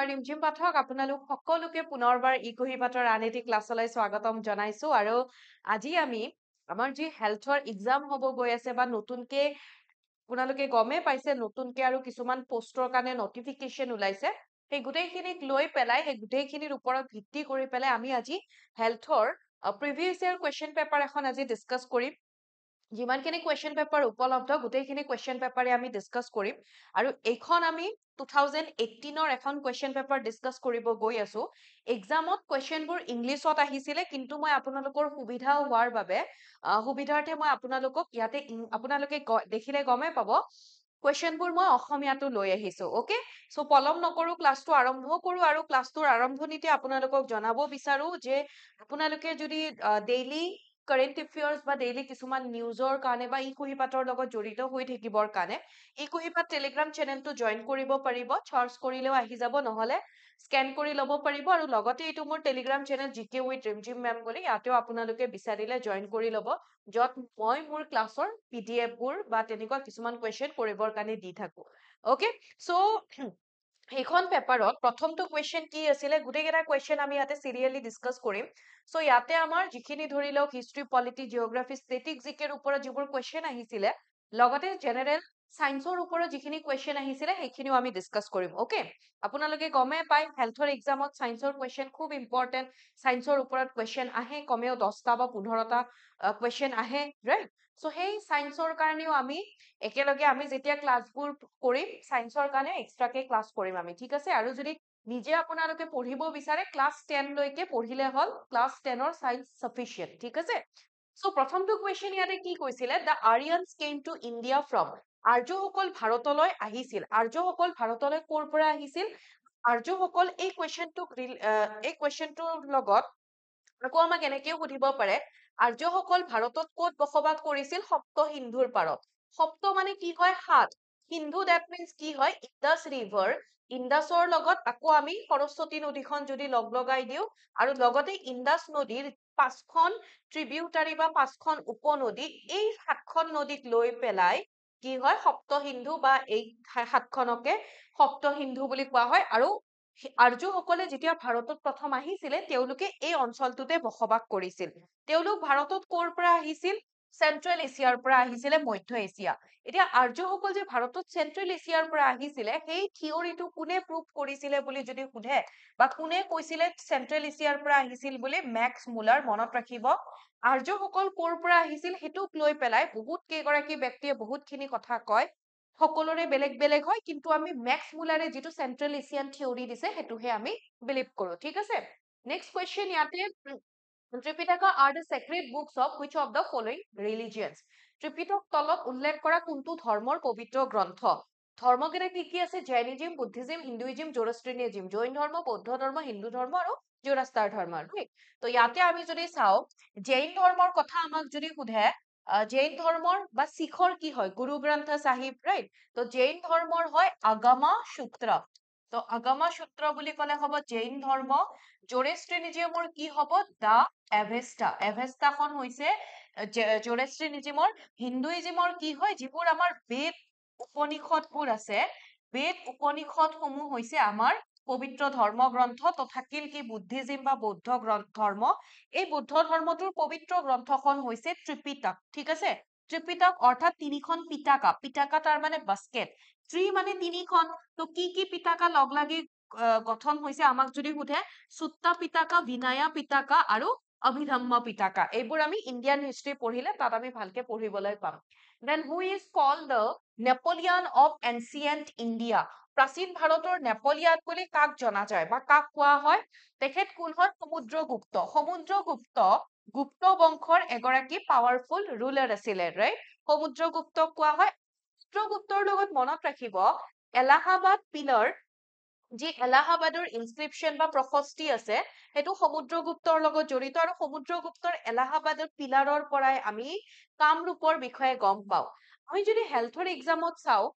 মই ৰিমঝিম পাঠক আপোনালোক সকলোকে পুনৰবাৰ ইকুহি পাঠৰ আন এটি ক্লাছলৈ স্বাগতম জনাইছো আৰু আজি আমি আমাৰ যি হেল্থৰ এক্সাম হ'ব গৈ আছে বা নতুনকে আপোনালোকে গমে পাইছে নতুনকে আৰু কিছুমান পোষ্টৰ কাৰণে নটিফিকেশন ওলাইছে সেই গোটেইখিনিক লৈ পেলাই সেই গোটেইখিনিৰ ওপৰত ভিত্তি কৰি পেলাই আমি আজি হেল্থৰ প্ৰিভিয়াছ ইয়াৰ কুৱেশ্যন পেপাৰ এখন আজি ডিসকাস কৰিম যিমানখিনি কুৱেশ্যন পেপাৰ উপলব্ধ গোটেইখিনি কুৱেশ্যন পেপাৰে আমি ডিসকাস কৰিম আৰু এইখন আমি 2018ৰ এখন কুৱেশ্যন পেপাৰ ডিসকাস কৰিব গৈ আছো এক্সামত কুৱেশ্যনবোৰ ইংলিছত আহিছিলে কিন্তু মই আপোনালোকৰ সুবিধা হোৱাৰ বাবে সুবিধাৰ্থে মই আপোনালোকক ইয়াতে আপোনালোকে দেখিলে গমে পাব কুৱেশ্যনবোৰ মই অসমীয়াটো লৈ আহিছো ওকে সো পলম নকৰো ক্লাছটো আৰম্ভ কৰো আৰু ক্লাছটোৰ আৰম্ভণিতে আপোনালোকক জনাব বিচাৰো যে আপোনালোকে যদি ডেইলি কাৰেণ্ট এফেয়াৰ্স বা ডেইলি কিছুমান নিউজৰ কাৰণে বা ইকুহি পাঠৰ লগত জড়িত হৈ থাকিবৰ কাৰণে ইকুহি পাঠ টেলিগ্ৰাম চেনেলটো জইন কৰিব পাৰিব চাৰ্চ কৰিলেও আহি যাব নহলে স্কেন কৰি ল'ব পাৰিব আৰু লগতে এইটো মোৰ টেলিগ্ৰাম চেনেল জিকে উইথ ৰিমঝিম মেম বুলি ইয়াতেও আপোনালোকে বিচাৰিলে জইন কৰি ল'ব য'ত মই মোৰ ক্লাছৰ পিডিএফ বোৰ বা তেনেকুৱা কিছুমান কুৱেশ্যন কৰিবৰ কাৰণে দি থাকো ওকে সো এইখন পেপাৰত প্ৰথমটো কুৱেশ্যন কি আছিলে গোটেইকেইটা কুৱেশ্যন আমি ইয়াতে চিৰিয়েলি ডিসকাস কৰিম সো ইয়াতে আমাৰ যিখিনি ধৰি লওক হিষ্ট্ৰী পলিটি জিঅগ্ৰাফি ষ্টেটিক জিকেৰ ওপৰত যিবোৰ কুৱেশ্যন আহিছিলে লগতে জেনেৰেল সায়েন্সৰ ওপৰত যিখিনি কুৱেশ্যন আহিছিলে সেইখিনিও আমি ডিসকাস কৰিম ওকে আপোনালোকে গমে পায় হেল্থৰ এক্সামত সায়েন্সৰ কুৱেশ্যন খুব ইম্পৰ্টেন্ট সায়েন্সৰ ওপৰত কুৱেশ্যন আহে কমেও 10টা বা 15টা কুৱেশ্যন আহে ৰাইট সো সেই সায়েন্সৰ কাৰণেও আমি একেলগে আমি যেতিয়া ক্লাছবোৰ কৰিম সায়েন্সৰ কাৰণে এক্সট্ৰাকে ক্লাছ কৰিম আমি ঠিক আছে আৰু যদি নিজে আপোনালোকে পঢ়িব বিচাৰে ক্লাছ 10 লৈকে পঢ়িলে হল ক্লাছ 10ৰ সায়েন্স সাফিচিয়েন্ট ঠিক আছে সো প্ৰথমটো কুৱেশ্যন ইয়াতে কি কৈছিলে the Aryans came to India from আৰ্যসকল ভাৰতলৈ আহিছিল আৰ্যসকল ভাৰতলৈ ক'ৰ পৰা আহিছিল আৰ্যসকল এই কুৱেশ্যনটোৰ লগত আকৌ আমাক এনেকেও সুধিব পাৰে আৰ্যসকল ভাৰতত ক'ত বসবাস কৰিছিল সপ্ত সিন্ধুৰ পাৰত সপ্ত মানে কি হয় সাত সিন্ধু দ্যাট মিন্স কি হয় ইন্দাছ ৰিভাৰ ইন্দাছৰ লগত আকৌ আমি সৰস্বতী নদীখন যদি লগাই দিও আৰু লগতে ইন্দাছ নদীৰ 5খন ট্ৰিবিউটাৰী বা 5খন উপনদী এই 7খন নদীক লৈ পেলাই কি হয় সপ্ত সিন্ধু বা এই 7খনকে সপ্ত সিন্ধু বুলি কোৱা হয় আৰু আৰ্যসকলে যেতিয়া ভাৰতত প্ৰথম আহিছিলে তেওঁলোকে এই অঞ্চলটোতে বসবাস কৰিছিল তেওঁলোক ভাৰতত ক'ৰ পৰা আহিছিল চেন্ট্ৰেল এছিয়াৰ পৰা আহিছিলে মধ্য এছিয়া এতিয়া আৰ্যসকল যে ভাৰতত চেন্ট্ৰেল এছিয়াৰ পৰা আহিছিলে সেই থিয়ৰিটো কোনে প্ৰুভ কৰিছিলে বুলি যদি সোধে বা কোনে কৈছিলে চেন্ট্ৰেল এছিয়াৰ পৰা আহিছিল বুলি মেক্স মুলাৰ মনত ৰাখিব আৰ্যসকল ক'ৰ পৰা আহিছিল সেইটোক লৈ পেলাই বহুত কেইগৰাকী ব্যক্তিয়ে বহুতখিনি কথা কয় সকলোৰে বেলেগ বেলেগ হয় কিন্তু আমি মেক্স মুলাৰে যিটো চেন্ট্ৰেল এছিয়ান থিয়ৰি দিছে সেইটোহে আমি বিলিভ কৰো ঠিক আছে নেক্সট কুৱেশ্যন ইয়াতে Tripitaka are the sacred books of which of the following religions? Tripitaka তলত উল্লেখ কৰা কোনটো ধৰ্মৰ পবিত্ৰ গ্ৰন্থ ধৰ্মকেইটা কি আছে জৈনিজিম বুদ্ধিজিম হিন্দুইজিম জোৰস্ট্ৰিনিজিম জৈন ধৰ্ম বৌদ্ধ ধৰ্ম হিন্দু ধৰ্ম আৰু জোৰাস্তাৰ ধৰ্ম তো ইয়াতে আমি যদি চাও জৈন ধৰ্মৰ কথা আমাক যদি সোধে জৈন ধৰ্মৰ বা শিখৰ কি হয় গুৰু গ্ৰন্থ সাহিব ৰাইট তো জৈন ধৰ্মৰ হয় আগমা সূত্ৰ তো আগমা সূত্ৰ বুলি ক'লে হ'ব জৈন ধৰ্ম জোৰেষ্ট্ৰিনিজিমৰ কি হ'ব দা এভেষ্টাখন হৈছে জোৰেষ্ট্ৰিনিজিমৰ হিন্দুইজিমৰ কি হয় যিবোৰ আমাৰ বেদ উপনিষদবোৰ আছে বেদ উপনিষদ সমূহ হৈছে আমাৰ পবিত্ৰ ধৰ্ম গ্ৰন্থ তো থাকিল কি বুদ্ধিজিম বা বৌদ্ধ ধৰ্ম এই বৌদ্ধ ধৰ্মটোৰ পবিত্ৰ গ্ৰন্থখন হৈছে ত্ৰিপিটক ঠিক আছে ত্ৰিপিটক অৰ্থাৎ তিনিখন পিটাকা তাৰ মানে বাস্কেট ত্ৰি মানে তিনিখন তো কি পিটাকা লগ লাগি গঠন হৈছে আমাক যদি সোধে চুত্তা পিটাকা বিনায়া পিটাকা আৰু অভিধম্ম পিটাকা এইবোৰ আমি ইণ্ডিয়ান হিষ্ট্ৰী পঢ়িলে তাত আমি ভালকে পঢ়িবলৈ পাম then who is called the Napoleon of ancient India প্ৰাচীন ভাৰতৰ নেপোলিয়ন বুলি কাক জনা যায় বা কাক কোৱা হয় তেখেত কোন হয় সমুদ্ৰগুপ্ত গুপ্ত বংশৰ এগৰাকী পাৱাৰফুল ৰুলাৰ আছিলে ৰাইট সমুদ্ৰগুপ্তক কোৱা হয় সমুদ্ৰগুপ্তৰ লগত মনত ৰাখিব এলাহাবাদ পিলাৰ যি এলাহাবাদৰ ইনস্ক্ৰিপশ্যন বা প্ৰশস্তি আছে সেইটো সমুদ্ৰগুপ্তৰ লগত জড়িত আৰু সমুদ্ৰগুপ্তৰ এলাহাবাদৰ পিলাৰৰ পৰাই আমি কামৰূপৰ বিষয়ে গম পাওঁ আমি যদি হেল্থৰ এক্সামত চাওঁ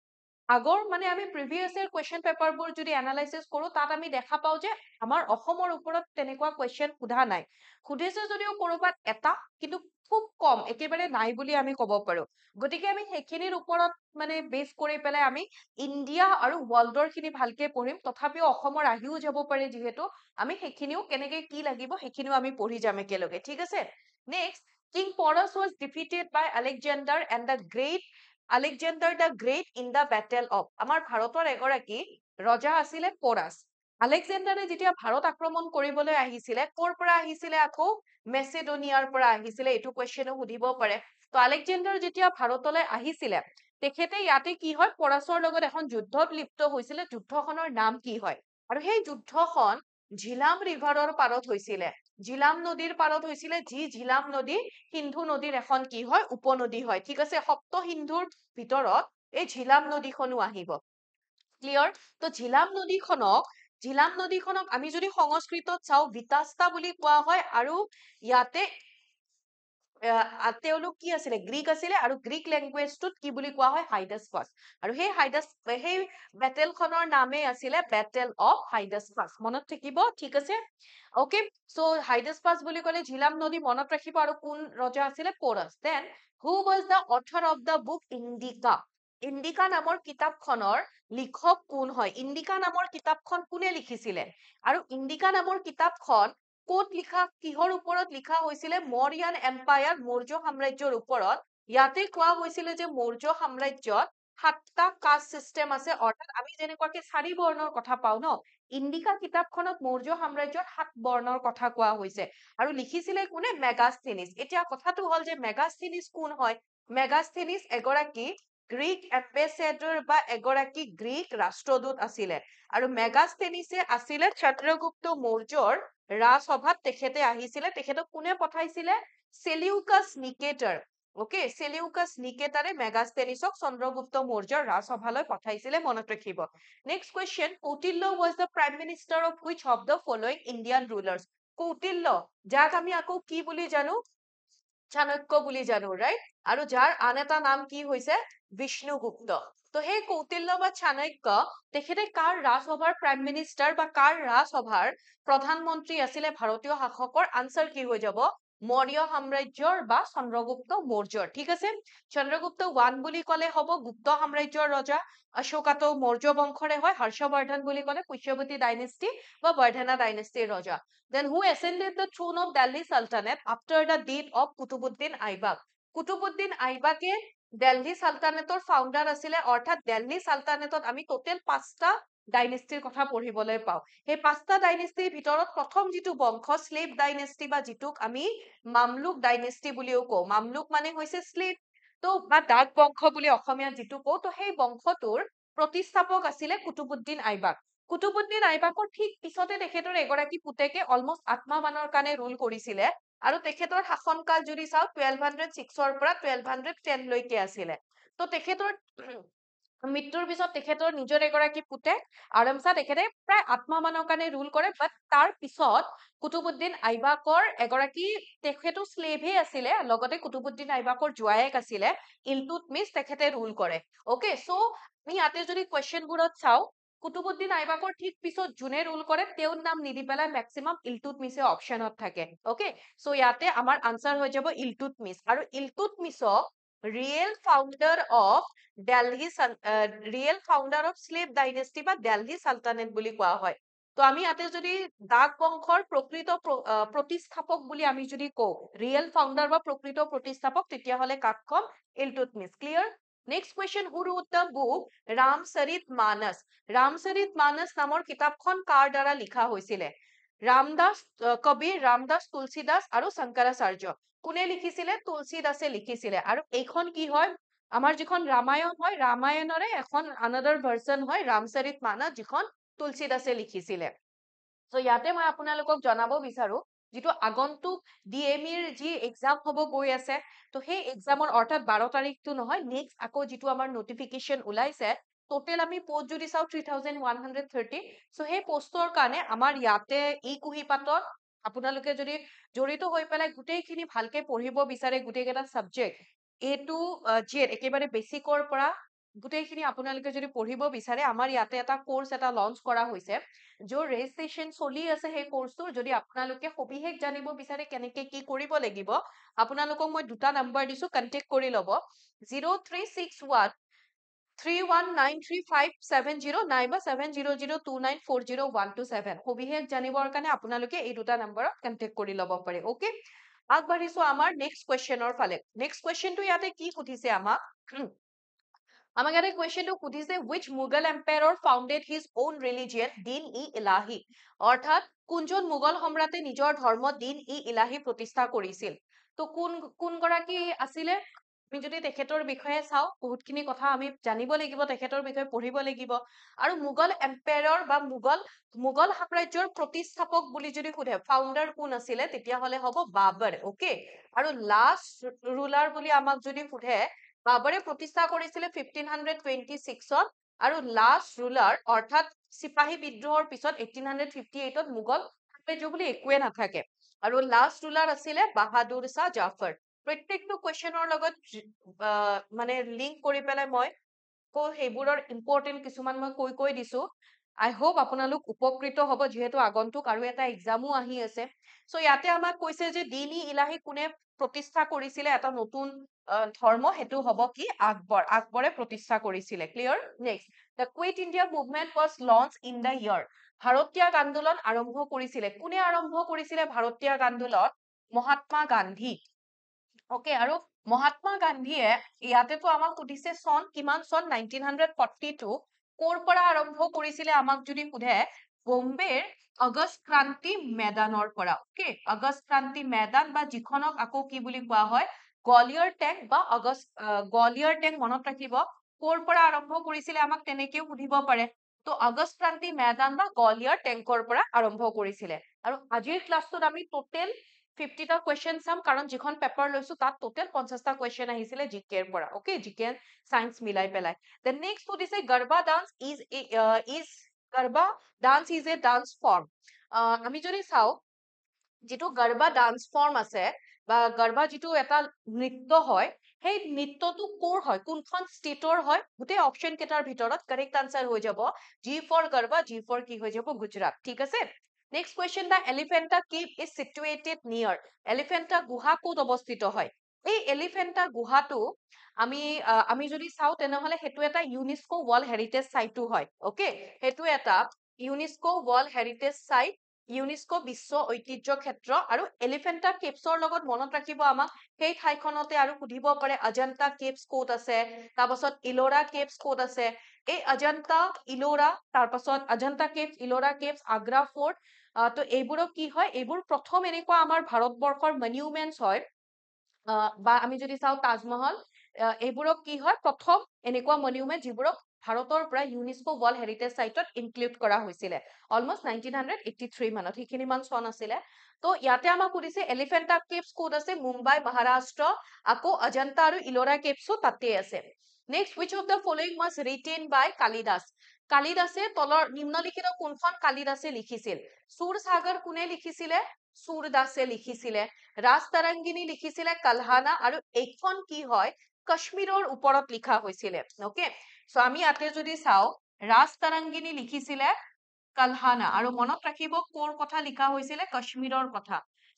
আগৰ মানে আমি প্ৰিভিয়াছ ইয়াৰ কুৱেশ্যন পেপাৰবোৰ যদি এনালাইচিছ কৰো তাত আমি দেখা পাওঁ যে আমাৰ অসমৰ ওপৰত তেনেকুৱা কুৱেশ্যন সোধা নাই সুধিছে যদিও কৰবাত এটা কিন্তু খুব কম একেবাৰে নাই বুলি আমি ক'ব পাৰো গতিকে আমি সেইখিনিৰ ওপৰত মানে বেছ কৰি পেলাই আমি ইণ্ডিয়া আৰু ৱৰ্ল্ডৰ খিনি ভালকে পঢ়িম তথাপিও অসমৰ আহিও যাব পাৰে যিহেতু আমি সেইখিনিও কেনেকে কি লাগিব সেইখিনিও আমি পঢ়ি যাম একেলগে ঠিক আছে next king Porus was defeated by Alexander and the Great Alexander the Great in the Battle of আমাৰ ভাৰতৰ এগৰাকী ৰজা আছিলে পৰাছ আলেকজেণ্ডাৰে যেতিয়া ভাৰত আক্ৰমণ কৰিবলৈ আহিছিলে ক'ৰ পৰা আহিছিলে আকৌ মেচেডনিয়াৰ পৰা আহিছিলে এইটো কুৱেশ্যনো সুধিব পাৰে তো আলেকজেণ্ডাৰ যেতিয়া ভাৰতলৈ আহিছিলে তেখেতে ইয়াতে কি হয় পৰাছৰ লগত এখন যুদ্ধত লিপ্ত হৈছিলে যুদ্ধখনৰ নাম কি হয় আৰু সেই যুদ্ধখন ঝিলাম ৰিভাৰৰ পাৰত হৈছিলে ঝিলাম নদীৰ পাৰত হৈছিলে যি ঝিলাম নদী সিন্ধু নদীৰ এখন কি হয় উপনদী হয় ঠিক আছে সপ্ত সিন্ধুৰ ভিতৰত এই ঝিলাম নদীখনো আহিব ক্লিয়াৰ তো ঝিলাম নদীখনক আমি যদি সংস্কৃতত চাওঁ বিতাস্তা বুলি কোৱা হয় আৰু ইয়াতে তেওঁলোক কি আছিলে গ্ৰীক আছিলে আৰু গ্ৰীক লেংগুৱেজটোত কি বুলি কোৱা হয় হাইডাছপাছ আৰু সেই বেটেলখনৰ নামেই আছিলে বেটেল অফ হাইডাছপাছ মনত থাকিব ঠিক আছে ওকে সো হাইডাছপাছ বুলি ক'লে ঝিলাম নদী মনত ৰাখিব আৰু কোন ৰজা আছিলে Porus then who was the author of the book Indica Indica নামৰ কিতাপখনৰ লিখক কোন হয় ইণ্ডিকা নামৰ কিতাপখন কোনে লিখিছিলে আৰু ইণ্ডিকা নামৰ কিতাপখন ক'ত লিখা কিহৰ ওপৰত লিখা হৈছিলে মৌৰ্যন এম্পায়াৰ মৌৰ্য সাম্ৰাজ্যৰ ওপৰত ইয়াতে কোৱা হৈছিলে যে মৌৰ্য সাম্ৰাজ্যত 7টা কাষ্ট চিষ্টেম আছে অৰ্থাৎ আমি যেনেকুৱাকে 4 বৰ্ণৰ কথা পাওঁ ন ইণ্ডিকা কিতাপখনত মৌৰ্য সাম্ৰাজ্যত 7 বৰ্ণৰ কথা কোৱা হৈছে আৰু লিখিছিলে কোনে মেগাস্থেনিছ এতিয়া কথাটো হ'ল যে মেগাস্থেনিছ কোন হয় মেগাস্থেনিছ এগৰাকী গ্ৰীক এম্বেচেডৰ বা এগৰাকী গ্ৰীক ৰাষ্ট্ৰদূত আছিলে আৰু মেগাস্থেনিছে আছিলে চন্দ্ৰগুপ্ত মৌৰ্যৰ ৰাজসভাত তেখেতে আহিছিলে তেখেতক কোনে পঠাইছিলে সেলিউকাছ নিকেটাৰ ওকে সেলিউকাছ নিকেটাৰে মেগাস্থেনিছক চন্দ্ৰগুপ্ত মৌৰ্যৰ ৰাজসভালৈ পঠাইছিলে মনত ৰাখিব next question Kautilya was the prime minister of which of the following Indian rulers Kautilya যাক আমি আকৌ কি বুলি জানো চাণক্য বুলি জানো ৰাইট আৰু যাৰ আন এটা নাম কি হৈছে বিষ্ণুগুপ্ত তো সেই কৌটিল্য বা চাণক্য তেখেতে কাৰ ৰাজসভাৰ প্ৰাইম মিনিষ্টাৰ বা কাৰ ৰাজসভাৰ প্ৰধানমন্ত্ৰী আছিলে ভাৰতীয় শাসকৰ আনসাৰ কি হৈ যাব মৌৰ্য সাম্ৰাজ্যৰ বা চন্দ্ৰগুপ্ত মৌৰ্যৰ ঠিক আছে চন্দ্ৰগুপ্ত 1 বুলি ক'লে হ'ব গুপ্ত সাম্ৰাজ্যৰ ৰজা অশোকাটো মৌৰ্য বংশৰে হয় হৰ্ষবৰ্ধন বুলি ক'লে পুষ্যৱতী ডাইনেষ্টি বা বৰ্ধনা ডাইনেষ্টিৰ ৰজা then who ascended the throne of Delhi Sultanate after the death of Kutubuddin Aibak Qutbuddin আইবাকে দিল্লী সালতানেটৰ ফাউণ্ডাৰ আছিলে অৰ্থাৎ দিল্লী সালতানেটত আমি টোটেল 5টা ডাইনেষ্টিৰ কথা পঢ়িবলৈ পাওঁ সেই 5টা ডাইনেষ্টিৰ ভিতৰত প্ৰথম যিটো বংশ স্লেভ ডাইনেষ্টি বা যিটোক আমি মামলুক ডাইনেষ্টি বুলিও কওঁ মামলুক মানে হৈছে স্লেভ তো বা ডাক বংশ বুলি অসমীয়া যিটো কওঁ তো সেই বংশটোৰ প্ৰতিষ্ঠাপক আছিলে কুতুবুদ্দিন আইবাক কুতুবুদ্দিন আইবাকৰ ঠিক পিছতে তেখেতৰ এগৰাকী পুতেকে অলমষ্ট 8 মাহ মানৰ কাৰণে ৰুল কৰিছিলে আৰু তেখেতৰ শাসনকাল যদি চাও 1206 পৰা 1210 লৈকে আছিলে তো তেখেতৰ মৃত্যুৰ পিছত তেখেতৰ নিজৰ এগৰাকী পুতেক আৰামছা তেখেতে প্ৰায় 8 মাহ মানৰ কাৰণে ৰুল কৰে বাট তাৰ পিছত কুতুবুদ্দিন আইবাকৰ এগৰাকী তেখেতো স্লেভে আছিলে লগতে কুতুবুদ্দিন আইবাকৰ জোৱায়েক আছিলে ইলতুৎমিছ তেখেতে ৰুল কৰে ওকে সো আমি ইয়াতে যদি কুৱেশ্যনবোৰত চাও কুতুবুদ্দিন আইবাকৰ ঠিক পিছত যোনে ৰুল কৰে তেওঁৰ নাম নিদি পেলাই মেক্সিমাম ইলতুৎমিছে অপচনত থাকে ওকে সো ইয়াতে আমাৰ আনসাৰ হৈ যাব ইলতুৎমিছ আৰু ইলতুৎমিছক real founder of slave dynasty বা দিল্লী সালতানেট বুলি কোৱা হয় তো আমি ইয়াতে যদি ডাক বংশৰ প্ৰকৃত প্ৰতিষ্ঠাপক বুলি আমি যদি কওঁ ৰিয়েল ফাউণ্ডাৰ বা প্ৰকৃত প্ৰতিষ্ঠাপক তেতিয়াহ'লে কাক কম Iltutmish clear next question who wrote the book Ramcharitmanas নামৰ কিতাপখন কাৰ দ্বাৰা লিখা হৈছিলে ৰামদাস কবিৰ ৰামদাস তুলসীদাস আৰু শংকৰাচাৰ্য কোনে লিখিছিলে তুলসীদাসে লিখিছিলে আৰু এইখন কি হয় আমাৰ যিখন ৰামায়ণ হয় ৰামায়ণৰে এখন আনাদাৰ ভাৰ্চন হয় ৰামচৰিত মানস যিখন তুলসীদাসে লিখিছিলে সো ইয়াতে মই আপোনালোকক জনাব বিচাৰো যিটো আগন্তুক ডিএমইৰ যি এক্সাম হ'ব গৈ আছে তো সেই এক্সামৰ অৰ্থাৎ 12 তাৰিখটো নহয় নেক্সট আকৌ যিটো আমাৰ নটিফিকেশন ওলাইছে টোটেল আমি পোষ্ট যদি চাও 3130 সো সেই পোষ্টৰ কাৰণে আমাৰ ইয়াতে এই কুহিপাতত আপোনালোকে যদি জড়িত হৈ পেলাই গোটেইখিনি ভালকে পঢ়িব বিচাৰে গোটেইকেইটা সাবজেক্ট এ টু জেড একেবাৰে বেসিকৰ পৰা গোটেইখিনি আপোনালোকে যদি পঢ়িব বিচাৰে আমাৰ ইয়াতে এটা কোৰ্স এটা লঞ্চ কৰা হৈছে য'ৰ ৰেজিষ্ট্ৰেচন চলি আছে সেই কোৰ্সটোৰ যদি আপোনালোকে সবিশেষ জানিব বিচাৰে কেনেকে কি কৰিব লাগিব আপোনালোকক মই দুটা নাম্বাৰ দিছো কন্টেক্ট কৰি ল'ব 0361 3193570 নাইবা 7002940127 সবিশেষ জানিবৰ কাৰণে আপোনালোকে এই দুটা নম্বৰত কন্টেক্ট কৰি ল'ব পাৰে ওকে আগবাঢ়িছো আমাৰ নেক্সট কুৱেশ্যনৰ ফালে নেক্সট কুৱেশ্যনটো ইয়াতে কি সুধিছে আমাক আমাক ইয়াতে কুৱেশ্যনটো সুধিছে which Mughal emperor founded his own religion din-e-ilahi অৰ্থাৎ কোনজন মোগল সম্ৰাটে নিজৰ ধৰ্ম din-e-ilahi প্ৰতিষ্ঠা কৰিছিল তো কোন গৰাকী আছিলে আমি যদি তেখেতৰ বিষয়ে চাও বহুতখিনি কথা আমি জানিব লাগিব তেখেতৰ বিষয়ে পঢ়িব লাগিব আৰু মোগল এম্পায়াৰ বা মোগল সাম্ৰাজ্যৰ প্ৰতিষ্ঠাপক বুলি যদি সোধে ফাউণ্ডাৰ কোন আছিলে তেতিয়া হলে হ'ব বাবৰ ওকে আৰু লাষ্ট ৰুলাৰ বুলি আমাক যদি সোধে বাবৰে প্ৰতিষ্ঠা কৰিছিলে 1526ত আৰু লাষ্ট ৰুলাৰ অৰ্থাৎ সিপাহী বিদ্ৰোহৰ পিছত 1858ত মোগল সাম্ৰাজ্য বুলি একোৱে নাথাকে আৰু লাষ্ট ৰুলাৰ আছিলে বাহাদুৰ শাহ জাফৰ প্ৰত্যেকটো কুৱেশ্যনৰ লগত মানে লিংক কৰি পেলাই মই সেইবোৰৰ ইম্পৰ্টেন্ট কিছুমান মই কৈ দিছো আই হোপ আপোনালোক উপকৃত হ'ব যিহেতু আগন্তুক আৰু এটা এক্সামো আহি আছে সো ইয়াতে আমাক কৈছে যে din-e-ilahi কোনে প্ৰতিষ্ঠা কৰিছিলে এটা নতুন ধৰ্ম হেতু হ'ব কি আকবৰে প্ৰতিষ্ঠা কৰিছিলে clear next the quit india movement was launched in the year ভাৰতীয় আন্দোলন আৰম্ভ কৰিছিলে কোনে আৰম্ভ কৰিছিলে ভাৰতীয় আন্দোলন মহাত্মা গান্ধী ওকে আৰু মহাত্মা গান্ধীয়ে ইয়াতেতো আমাক সুধিছে সন কিমান সন 1942 কোৰ পৰা আৰম্ভ কৰিছিলে আমাক যদি সোধে বোম্বেৰ আগষ্ট ক্ৰান্তি ময়দানৰ পৰা ওকে আগষ্ট ক্ৰান্তি ময়দান বা যিখনক আকৌ কি বুলি কোৱা হয় গোৱালিয়ৰ টেংক বা গোৱালিয়ৰ টেংক মনত ৰাখিব কোৰ পৰা আৰম্ভ কৰিছিলে আমাক তেনেকেও সুধিব পাৰে তো আগষ্ট ক্ৰান্তি ময়দান বা গোৱালিয়ৰ টেংকৰ পৰা আৰম্ভ কৰিছিলে আৰু আজিৰ ক্লাছটোত আমি টোটেল 50টা কুৱেশ্যন চাম কাৰণ যিখন পেপাৰ লৈছো তাত টোটেল 50টা কুৱেশ্যন আহিছিলে জিকেৰ পৰা ওকে জিকে সায়েন্স মিলাই পেলাই দেন নেক্সট সুধিছে garba dance is a dance form আমি যদি চাও যিটো গৰবা ডান্স ফৰ্ম আছে বা গৰবা যিটো এটা নৃত্য হয় সেই নৃত্যটো কৰ হয় কোনখন ষ্টেটৰ হয় গোটেই অপচন কেইটাৰ ভিতৰত কাৰেক্ট আনসাৰ হৈ যাব G for garba G for কি হৈ যাব গুজৰাট ঠিক আছে next question the Elephanta cave is situated near Elephanta গুহা ক'ত অৱস্থিত হয় এই এলিফেন্টা গুহাটো আমি যদি চাও তেনেহলে সেইটো এটা ইউনেস্কো ৱৰ্ল্ড হেৰিটেজ সাইটো হয় ওকে সেইটো এটা UNESCO world heritage site UNESCO বিশ্ব ঐতিহ্য ক্ষেত্ৰ আৰু এলিফেন্টা কেভছৰ লগত মনত ৰাখিব আমাক সেই ঠাইখনতে আৰু সুধিব পাৰে অজন্তা কেভছ ক'ত আছে তাৰপাছত ইলোৰা কেভছ ক'ত আছে এই অজন্তা ইলোৰা তাৰপাছত Ajanta caves Ellora caves Agra fort তো এইবোৰক কি হয় এইবোৰ প্ৰথম এনেকুৱা আমাৰ ভাৰতবৰ্ষৰ মনিউমেন্টছ হয় বা আমি যদি চাও তাজমহল এইবোৰক কি হয় প্ৰথম এনেকুৱা মনিউমেন্ট যিবোৰক ভাৰতৰ পৰা ইউনেস্কো ৱৰ্ল্ড হেৰিটেজ সাইটত ইনক্লুড কৰা হৈছিলে অলমোষ্ট 1983 মানত সেইখিনি মান চন আছিলে তো ইয়াতে আমাক সুধিছে এলিফেন্টা কেভছ ক'ত আছে মুম্বাই মহাৰাষ্ট্ৰ আকৌ অজন্তা আৰু ইলোৰা কেভছো তাতে আছে next which of the following was written by Kalidas কালিদাসে তলৰ নিম্নলিখিত কোনখন কালিদাসে লিখিছিল সুৰসাগৰ কোনে লিখিছিলে সুৰদাসে লিখিছিলে ৰাজতৰংগিনী লিখিছিলে কালহানা আৰু এইখন কি হয় কাশ্মীৰৰ ওপৰত লিখা হৈছিলে ওকে সো আমি ইয়াতে যদি চাও ৰাজতৰংগিনী লিখিছিলে কালহানা আৰু মনত ৰাখিব কোৰ কথা লিখা হৈছিলে কাশ্মীৰৰ কথা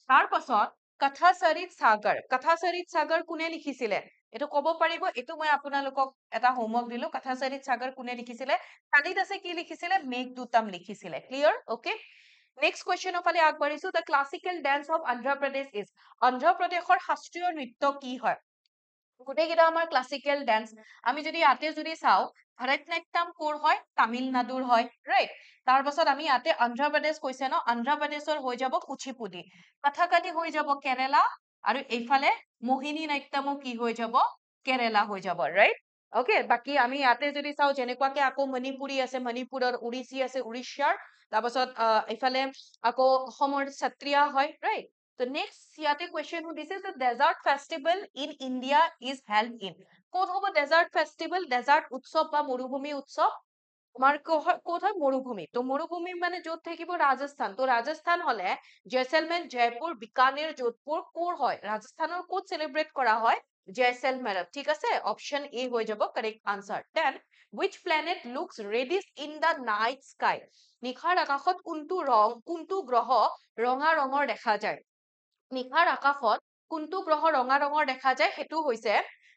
তাৰ পাছত কথাচৰিত সাগৰ কোনে লিখিছিলে এইটো কব পাৰিব এইটো মই আপোনালোকক এটা হোমৱৰ্ক দিলো কথাচৰিত সাগৰ কোনে লিখিছিলে কালিদাসে কি লিখিছিলে মেঘদূতম লিখিছিলে ক্লিয়াৰ ওকে নেক্সট কুৱেশ্যনৰ ফালে আগবাঢ়িছো the classical dance of Andhra Pradesh is Andhra প্ৰদেশৰ শাস্ত্ৰীয় নৃত্য কি হয় গোটেইকেইটা আমাৰ ক্লাছিকেল ডান্স আমি যদি ইয়াতে যদি চাও ভাৰতনাট্যম কৰ হয় তামিলনাডুৰ হয় ৰাইট তাৰ পাছত আমি ইয়াতে অন্ধ্ৰ প্ৰদেশ কৈছে ন অন্ধ্ৰ প্ৰদেশৰ হৈ যাব কুচিপুডি কথাকালি হৈ যাব কেৰেলা আৰু এইফালে মোহিনী নাট্যমো কি হৈ যাব কেৰেলা হৈ যাব ৰাইট ওকে বাকি আমি ইয়াতে যদি চাও যেনেকুৱাকে আকৌ মণিপুৰী আছে মণিপুৰৰ উৰিষ্যি আছে উৰিষ্যাৰ তাৰপাছত এইফালে আকৌ অসমৰ সত্ৰীয়া হয় ৰাইট তো নেক্সট ইয়াতে কুৱেশ্যন সুধিছে যে desert festival in India is held in ক'ত হ'ব ডেজাৰ্ট ফেষ্টিভেল ডেজাৰ্ট উৎসৱ বা মৰুভূমি উৎসৱ আমাৰ ক'ত হয় মৰুভূমি তো মৰুভূমি মানে য'ত থাকিব ৰাজস্থান তো ৰাজস্থান হলে জয়সলমেৰ জয়পুৰ বিকানেৰ যোধপুৰ ক'ৰ হয় ৰাজস্থানৰ ক'ত চেলিব্ৰেট কৰা হয় জয়সলমেৰ, ঠিক আছে, অপশ্যন এ হৈ যাব correct answer. Then which planet looks reddish in the night sky? নিশাৰ আকাশত কোনটো গ্ৰহ ৰঙা ৰঙৰ দেখা যায়? নিশাৰ আকাশত কোনটো গ্ৰহ ৰঙা ৰঙৰ দেখা যায় সেইটো হৈছে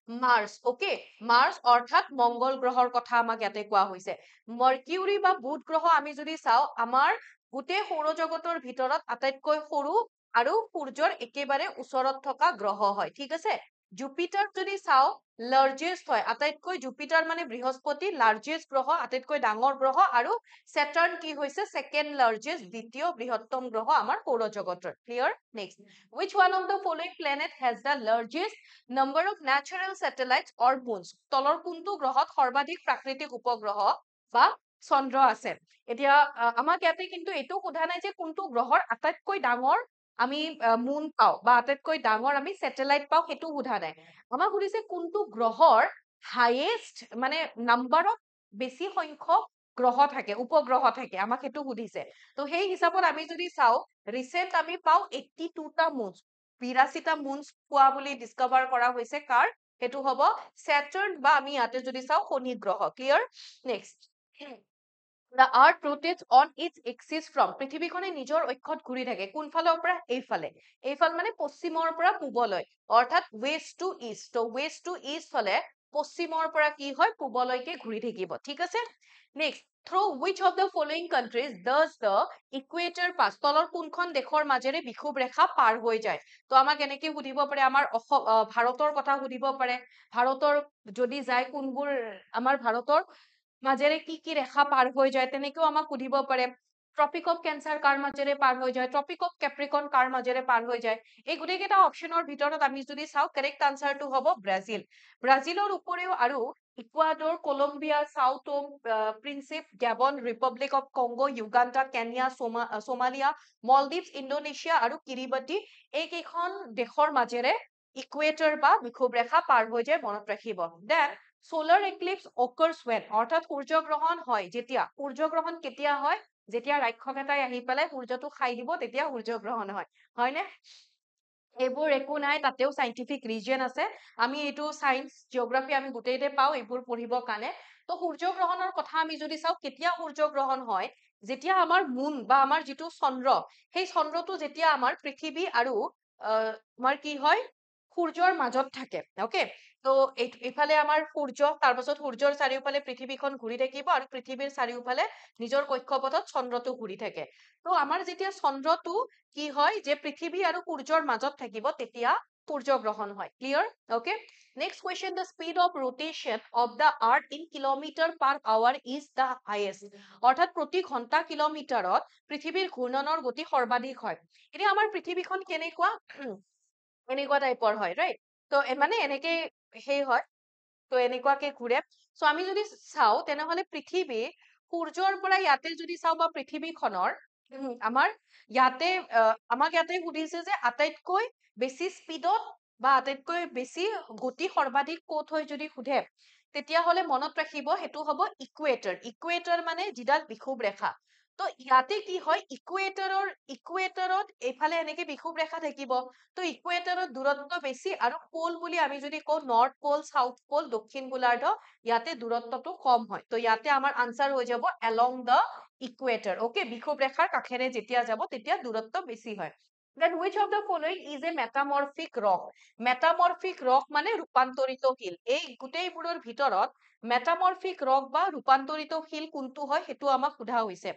মাৰ্চ। ওকে, মাৰ্চ অৰ্থাৎ মংগল গ্ৰহৰ কথা আমাক ইয়াতে কোৱা হৈছে। মাৰ্কিউৰি বা বুধ গ্ৰহ আমি যদি চাওঁ, আমাৰ গোটেই সৌৰজগতৰ ভিতৰত আটাইতকৈ সৰু আৰু সূৰ্যৰ একেবাৰে ওচৰত থকা গ্ৰহ হয়, ঠিক আছে। জুপিটাৰ যদি চাওঁ, লাৰ্জেষ্ট হয়, আটাইতকৈ জুপিটাৰ মানে বৃহস্পতি লাৰ্জেষ্ট গ্ৰহ, আটাইতকৈ ডাঙৰ গ্ৰহ, আৰু Saturn কি হৈছে second largest, দ্বিতীয় বৃহত্তম গ্ৰহ আমাৰ সৌৰজগতৰ। Clear? Next, which one of the following planet has the largest number of natural satellites or moons? তলৰ কোনটো গ্ৰহত সৰ্বাধিক প্ৰাকৃতিক উপগ্ৰহ বা চন্দ্ৰ আছে? এতিয়া আমাক ইয়াতে কিন্তু এইটো সোধা নাই যে কোনটো গ্ৰহৰ আটাইতকৈ ডাঙৰ আমি মুন পাওঁ বা আটাইতকৈ ডাঙৰ আমি স্যাটেলাইট পাওঁ, সেইটো সোধা নাই। আমাক সুধিছে কোনটো গ্ৰহৰ হাইয়েষ্ট মানে নাম্বাৰত বেছি সংখ্যক গ্ৰহ থাকে, উপগ্ৰহ থাকে, আমাক সেইটো সুধিছে। তো সেই হিচাপত আমি যদি চাওঁ, ৰিসেন্ট আমি পাওঁ 82টা মুনছ, 82টা মুনছ পোৱা বুলি ডিস্কভাৰ কৰা হৈছে। কাৰ? সেইটো হ'ব স্যাটাৰ্ণ বা আমি ইয়াতে যদি চাওঁ শনি গ্ৰহ। Clear? Next, The earth rotates on its axis from, পৃথিৱীখনে নিজৰ অক্ষত ঘূৰি থাকে কোনফালৰ পৰা? এইফালে। এইফাল মানে পশ্চিমৰ পৰা পূবলৈ, অৰ্থাৎ ৱেষ্ট টু ইষ্ট। তো ৱেষ্ট টু ইষ্ট হলে পশ্চিমৰ পৰা কি হয়? পূবলৈকে ঘূৰি থাকিব, ঠিক আছে। Next, through which of the following countries does the equator pass? তলৰ কোনখন দেশৰ মাজেৰে বিষুৱ ৰেখা পাৰ হৈ যায়? তো আমাক এনেকে সুধিব পাৰে, আমাৰ ভাৰতৰ কথা সুধিব পাৰে। ভাৰতৰ যদি যায় কোনবোৰ আমাৰ ভাৰতৰ মাজেৰে কি ৰেখা পাৰ হৈ যায় তেনেকেও আমাক সুধিব পাৰে। ট্ৰপিক অফ কেঞ্চাৰ কাৰ মাজেৰে পাৰ হৈ যায়? ট্ৰপিক অফ কেপ্ৰিকন কাৰ মাজেৰে পাৰ হৈ যায়? এই গোটেইকেইটা অপশ্যনৰ ভিতৰত আমি যদি চাওঁ, কাৰেক্ট আনসাৰটো হ'ব ব্ৰাজিল। ব্ৰাজিলৰ উপৰিও আৰু Ecuador, Colombia, Sao Tome, Principe, Gabon, republic of Congo, Uganda, Kenya, Somalia, মলদ্বীপ, ইণ্ডোনেছিয়া আৰু কিৰিবাটি, এইকেইখন দেশৰ মাজেৰে ইকুৱেটৰ বা বিষুৱ ৰেখা পাৰ হৈ যায়, মনত ৰাখিব। Then solar eclipse occurs when, অৰ্থাৎ সূৰ্যগ্ৰহণ হয় যেতিয়া। সূৰ্যগ্ৰহণ কেতিয়া হয়? যেতিয়া ৰাক্ষস এটাই আহি পেলাই সূৰ্যটো খাই দিব, তেতিয়া সূৰ্যগ্ৰহণ হয়, হয়নে? এইবোৰ একো নাই, তাতেও সাইন্টিফিক ৰিজন আছে। আমি এইটো সায়েন্স জিঅগ্ৰাফি আমি গোটেইতে পাওঁ এইবোৰ পঢ়িবৰ কাৰণে। তো সূৰ্যগ্ৰহণৰ কথা আমি যদি চাওঁ, কেতিয়া সূৰ্যগ্ৰহণ হয়? যেতিয়া আমাৰ মুন বা আমাৰ যিটো চন্দ্ৰ, সেই চন্দ্ৰটো যেতিয়া আমাৰ পৃথিৱী আৰু আমাৰ কি হয়? সূৰ্যৰ মাজত থাকে। ওকে, তো এইফালে আমাৰ সূৰ্য, তাৰপাছত সূৰ্যৰ চাৰিওফালে পৃথিৱীখন ঘূৰি থাকিব আৰু পৃথিৱীৰ চাৰিওফালে নিজৰ কক্ষপথত চন্দ্ৰটো ঘূৰি থাকে। তো আমাৰ যেতিয়া চন্দ্ৰটো কি হয় যে পৃথিৱী আৰু সূৰ্যৰ মাজত থাকিব, তেতিয়া সূৰ্যগ্ৰহণ হয়। Clear? Okay, next question, the speed of rotation of the earth in kilometre per hour is the highest, অৰ্থাৎ প্ৰতি ঘণ্টা কিলোমিটাৰত পৃথিৱীৰ ঘূৰ্ণনৰ গতি সৰ্বাধিক হয়। এতিয়া আমাৰ পৃথিৱীখন কেনেকুৱা? এনেকুৱা টাইপৰ হয়, ৰাইট? তো মানে এনেকে সেই হয়, তো এনেকুৱাকে ঘূৰে। সো আমি যদি চাওঁ তেনেহলে পৃথিৱী সূৰ্যৰ পৰা ইয়াতে যদি চাওঁ বা পৃথিৱীখনৰ আমাৰ ইয়াতে আমাক ইয়াতে সুধিছে যে আটাইতকৈ বেছি স্পীডত বা আটাইতকৈ বেছি গতি সৰ্বাধিক ক'ত হয় যদি সোধে, তেতিয়াহলে মনত ৰাখিব সেইটো হ'ব ইকুৱেটৰ। ইকুৱেটৰ মানে যিডাল বিষুৱ ৰেখা। তো ইয়াতে কি হয়? ইকুৱেটৰত এইফালে এনেকে বিষুৱ ৰেখা থাকিব। তো ইকুৱেটৰৰ দূৰত্ব বেছি, আৰু পোল বুলি আমি যদি কওঁ নৰ্থ পোল, সাউথ পোল, দক্ষিণ গোলাৰ্ধ, ইয়াতে দূৰত্বটো কম হয়। তো ইয়াতে আমাৰ আনসাৰ হৈ যাব along the equator। ওকে, বিষুৱ ৰেখাৰ কাষেৰে যেতিয়া যাব তেতিয়া দূৰত্ব বেছি হয়। Then which of the following is a metamorphic rock? Metamorphic rock মানে ৰূপান্তৰিত শিল। এই গোটেইবোৰৰ ভিতৰত metamorphic rock বা ৰূপান্তৰিত শিল কোনটো হয় সেইটো আমাক সোধা হৈছে।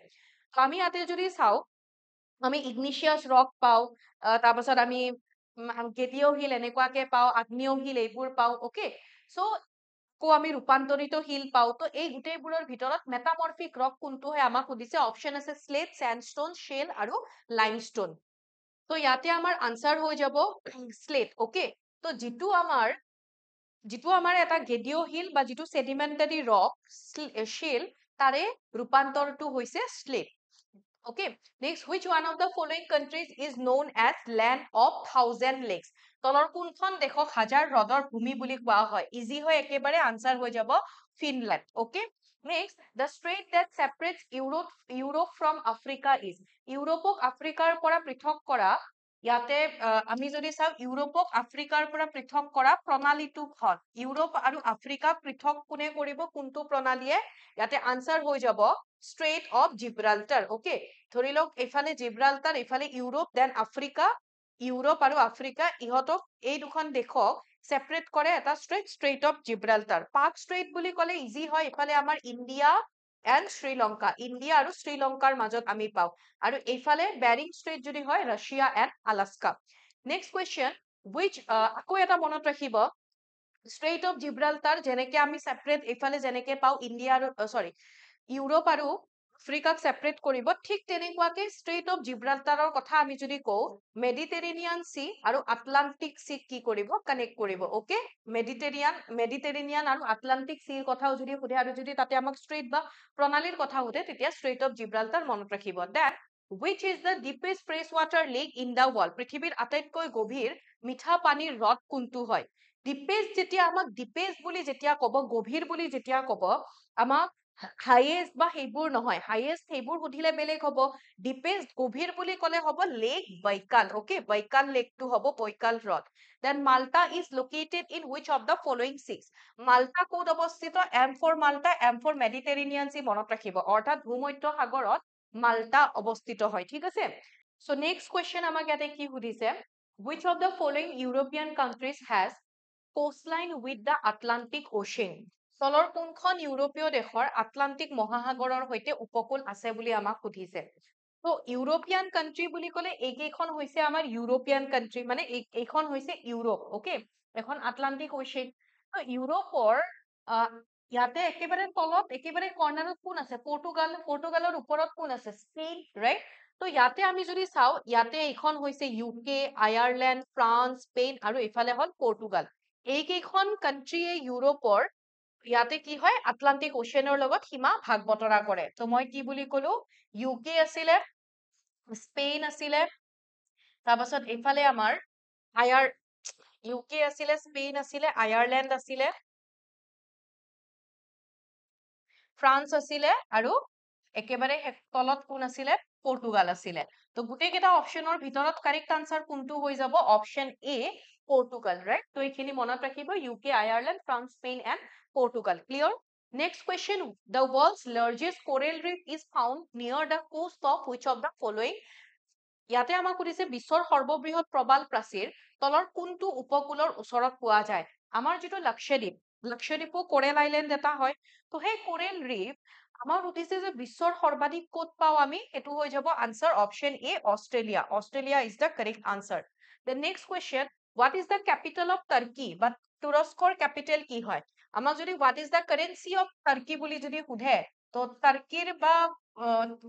আমি ইয়াতে যদি চাওঁ, আমি ইগনিচিয়াছ ৰক পাওঁ, তাৰপাছত আমি গেডিঅ হিল এনেকুৱাকে পাওঁ, আগ্নেয় হিল এইবোৰ পাওঁ। ওকে, সো আমি ৰূপান্তৰিত শিল পাওঁ। তো এই গোটেইবোৰৰ ভিতৰত মেটামৰফিক ৰক কোনটো হয় আমাক সুধিছে। অপশ্যন আছে স্লেট, স্যান্ডস্টোন, শেল আৰু লাইমস্টোন। তো ইয়াতে আমাৰ আনসাৰ হৈ যাব স্লেট। ওকে, তো যিটো আমাৰ এটা গেডিঅ হিল বা যিটো সেডিমেন্টাৰী ৰক শেল, তাৰে ৰূপান্তৰটো হৈছে slate. Okay, next, which one of the following countries is known as land of thousand lakes? তলৰ কোনখন দেশক হাজাৰ হ্ৰদৰ ভূমি বুলি কোৱা হয়? ইজি হয় একেবাৰে, আনসাৰ হৈ যাব Finland. Okay, next, the strait that separates Europe from Africa is, ইউৰোপক আফ্ৰিকাৰ পৰা পৃথক কৰা ইয়াতে আমি যদি চাও ইউৰোপক আফ্ৰিকাৰ পৰা পৃথক কৰা প্ৰণালীটো হ'ল ইউৰোপ আৰু আফ্ৰিকা পৃথক কোনে কৰিব কোনটো প্ৰণালীয়ে ইয়াতে আনসাৰ হৈ যাব ষ্ট্ৰেইট অফ জিব্ৰাল্টাৰ ওকে ধৰি লওক এফালে জিব্ৰাল্টাৰ এফালে ইউৰোপ দেন আফ্ৰিকা ইউৰোপ আৰু আফ্ৰিকা ইহঁতক এই দুখন দেশক সেপাৰেট কৰে এটা ষ্ট্ৰেইট অফ জিব্ৰাল্টাৰ পাক ষ্ট্ৰেইট বুলি ক'লে ইজি হয় এফালে আমাৰ ইণ্ডিয়া এণ্ড শ্ৰীলংকা ইণ্ডিয়া আৰু শ্ৰীলংকাৰ মাজত আমি পাওঁ আৰু এইফালে বেৰিং ষ্ট্ৰেইট যদি হয় Russia and Alaska next question which আকৌ এটা মনত ৰাখিব ষ্ট্ৰেইট অফ জিব্ৰাল্টাৰ যেনেকে আমি সেপাৰেট এইফালে যেনেকে পাওঁ ইণ্ডিয়া আৰু সৰি ইউৰোপ আৰু আফ্ৰিকাক সেপাৰেট কৰিব ঠিক তেনেকুৱাকে ষ্ট্ৰেইট অফ জিব্ৰাল্টাৰৰ কথা আমি যদি কওঁ মেডিটেৰেনিয়ান সি আৰু আটলান্টিক সি কি কৰিব কানেক্ট কৰিব ওকে মেডিটেৰেনিয়ান আৰু আটলান্টিক সিৰ কথাও যদি সোধে আৰু যদি তাতে আমাক ষ্ট্ৰেইট বা প্ৰণালীৰ কথা সোধে তেতিয়া ষ্ট্ৰেইট অফ জিব্ৰাল্টাৰ মনত ৰাখিব then which is the deepest freshwater lake in the world পৃথিৱীৰ আটাইতকৈ গভীৰ মিঠা পানীৰ হ্ৰদ কোনটো হয় deepest যেতিয়া আমাক deepest বুলি যেতিয়া ক'ব গভীৰ বুলি যেতিয়া ক'ব আমাক হাইয়েষ্ট বা সেইবোৰ নহয় হাইয়েষ্ট সেইবোৰ সুধিলে বেলেগ হ'ব ডিপেষ্ট গভীৰ বুলি ক'লে হ'ব লেক বাইকাল ওকে বাইকাল লেকটো হ'ব বৈকাল হ্ৰদ then Malta is located in which of the following six Malta ক'ত অৱস্থিত M for Malta M for Mediterranean sea মনত ৰাখিব অৰ্থাৎ ভূমধ্য সাগৰত মাল্টা অৱস্থিত হয় ঠিক আছে সো নেক্সট কুৱেশ্যন আমাক ইয়াতে কি সুধিছে which of the following European countries has coastline with the Atlantic Ocean তলৰ কোনখন ইউৰোপীয় দেশৰ আটলান্টিক মহাসাগৰৰ সৈতে উপকূল আছে বুলি আমাক সুধিছে তো ইউৰোপিয়ান কান্ট্ৰি বুলি ক'লে এইকেইখন হৈছে আমাৰ ইউৰোপিয়ান কান্ট্ৰি মানে এইখন হৈছে ইউৰোপ ওকে এখন আটলান্টিক অ'চিয়ান তো ইউৰোপৰ ইয়াতে একেবাৰে তলত একেবাৰে কৰ্নাৰত কোন আছে পৰ্তুগালৰ ওপৰত কোন আছে স্পেইন ৰাইট তো ইয়াতে আমি যদি চাও ইয়াতে এইখন হৈছে ইউকে আয়াৰলেণ্ড ফ্ৰান্স স্পেইন আৰু ইফালে হ'ল পৰ্তুগাল এইকেইখন কান্ট্ৰিয়ে ইউৰোপৰ ইয়াতে কি হয় আটলান্টিক অ'চিয়ানৰ লগত সীমা ভাগ বতৰা কৰে তো মই কি বুলি ক'লো ইউকে আছিলে স্পেইন আছিলে তাৰপাছত এইফালে আমাৰ ইউকে আছিলে স্পেইন আছিলে আয়াৰলেণ্ড আছিলে ফ্ৰান্স আছিলে আৰু একেবাৰে তলত কোন আছিলে পৰ্তুগাল আছিলে তো গোটেই কেইটা অপচনৰ ভিতৰত কাৰেক্ট আনসাৰ কোনটো হৈ যাব অপচন এ পৰ্তুগাল ৰাইট তো এইখিনি মনত ৰাখিব UK Ireland France Spain and Portugal clear Next question, the world's largest coral reef is found near the coast of which of the following? ইয়াতে আমাক সুধিছে বিশ্বৰ সৰ্ববৃহৎ প্ৰবাল প্ৰাচীৰ তলৰ কোনটো উপকূলৰ ওচৰত পোৱা যায় আমাৰ যিটো লক্ষদ্বীপো কোৰেল আইলেণ্ড এটা হয় তো সেই কোৰেল ৰিফ আমাৰ সুধিছে যে বিশ্বৰ সৰ্বাধিক ক'ত পাওঁ আমি এইটো হৈ যাব answer option A Australia is the correct answer the next question what is the capital of turkey বা তুৰস্কৰ কেপিটেল কি হয় আমাক যদি what is the currency of turkey বুলি যদি সোধে তো টাৰ্কিৰ বা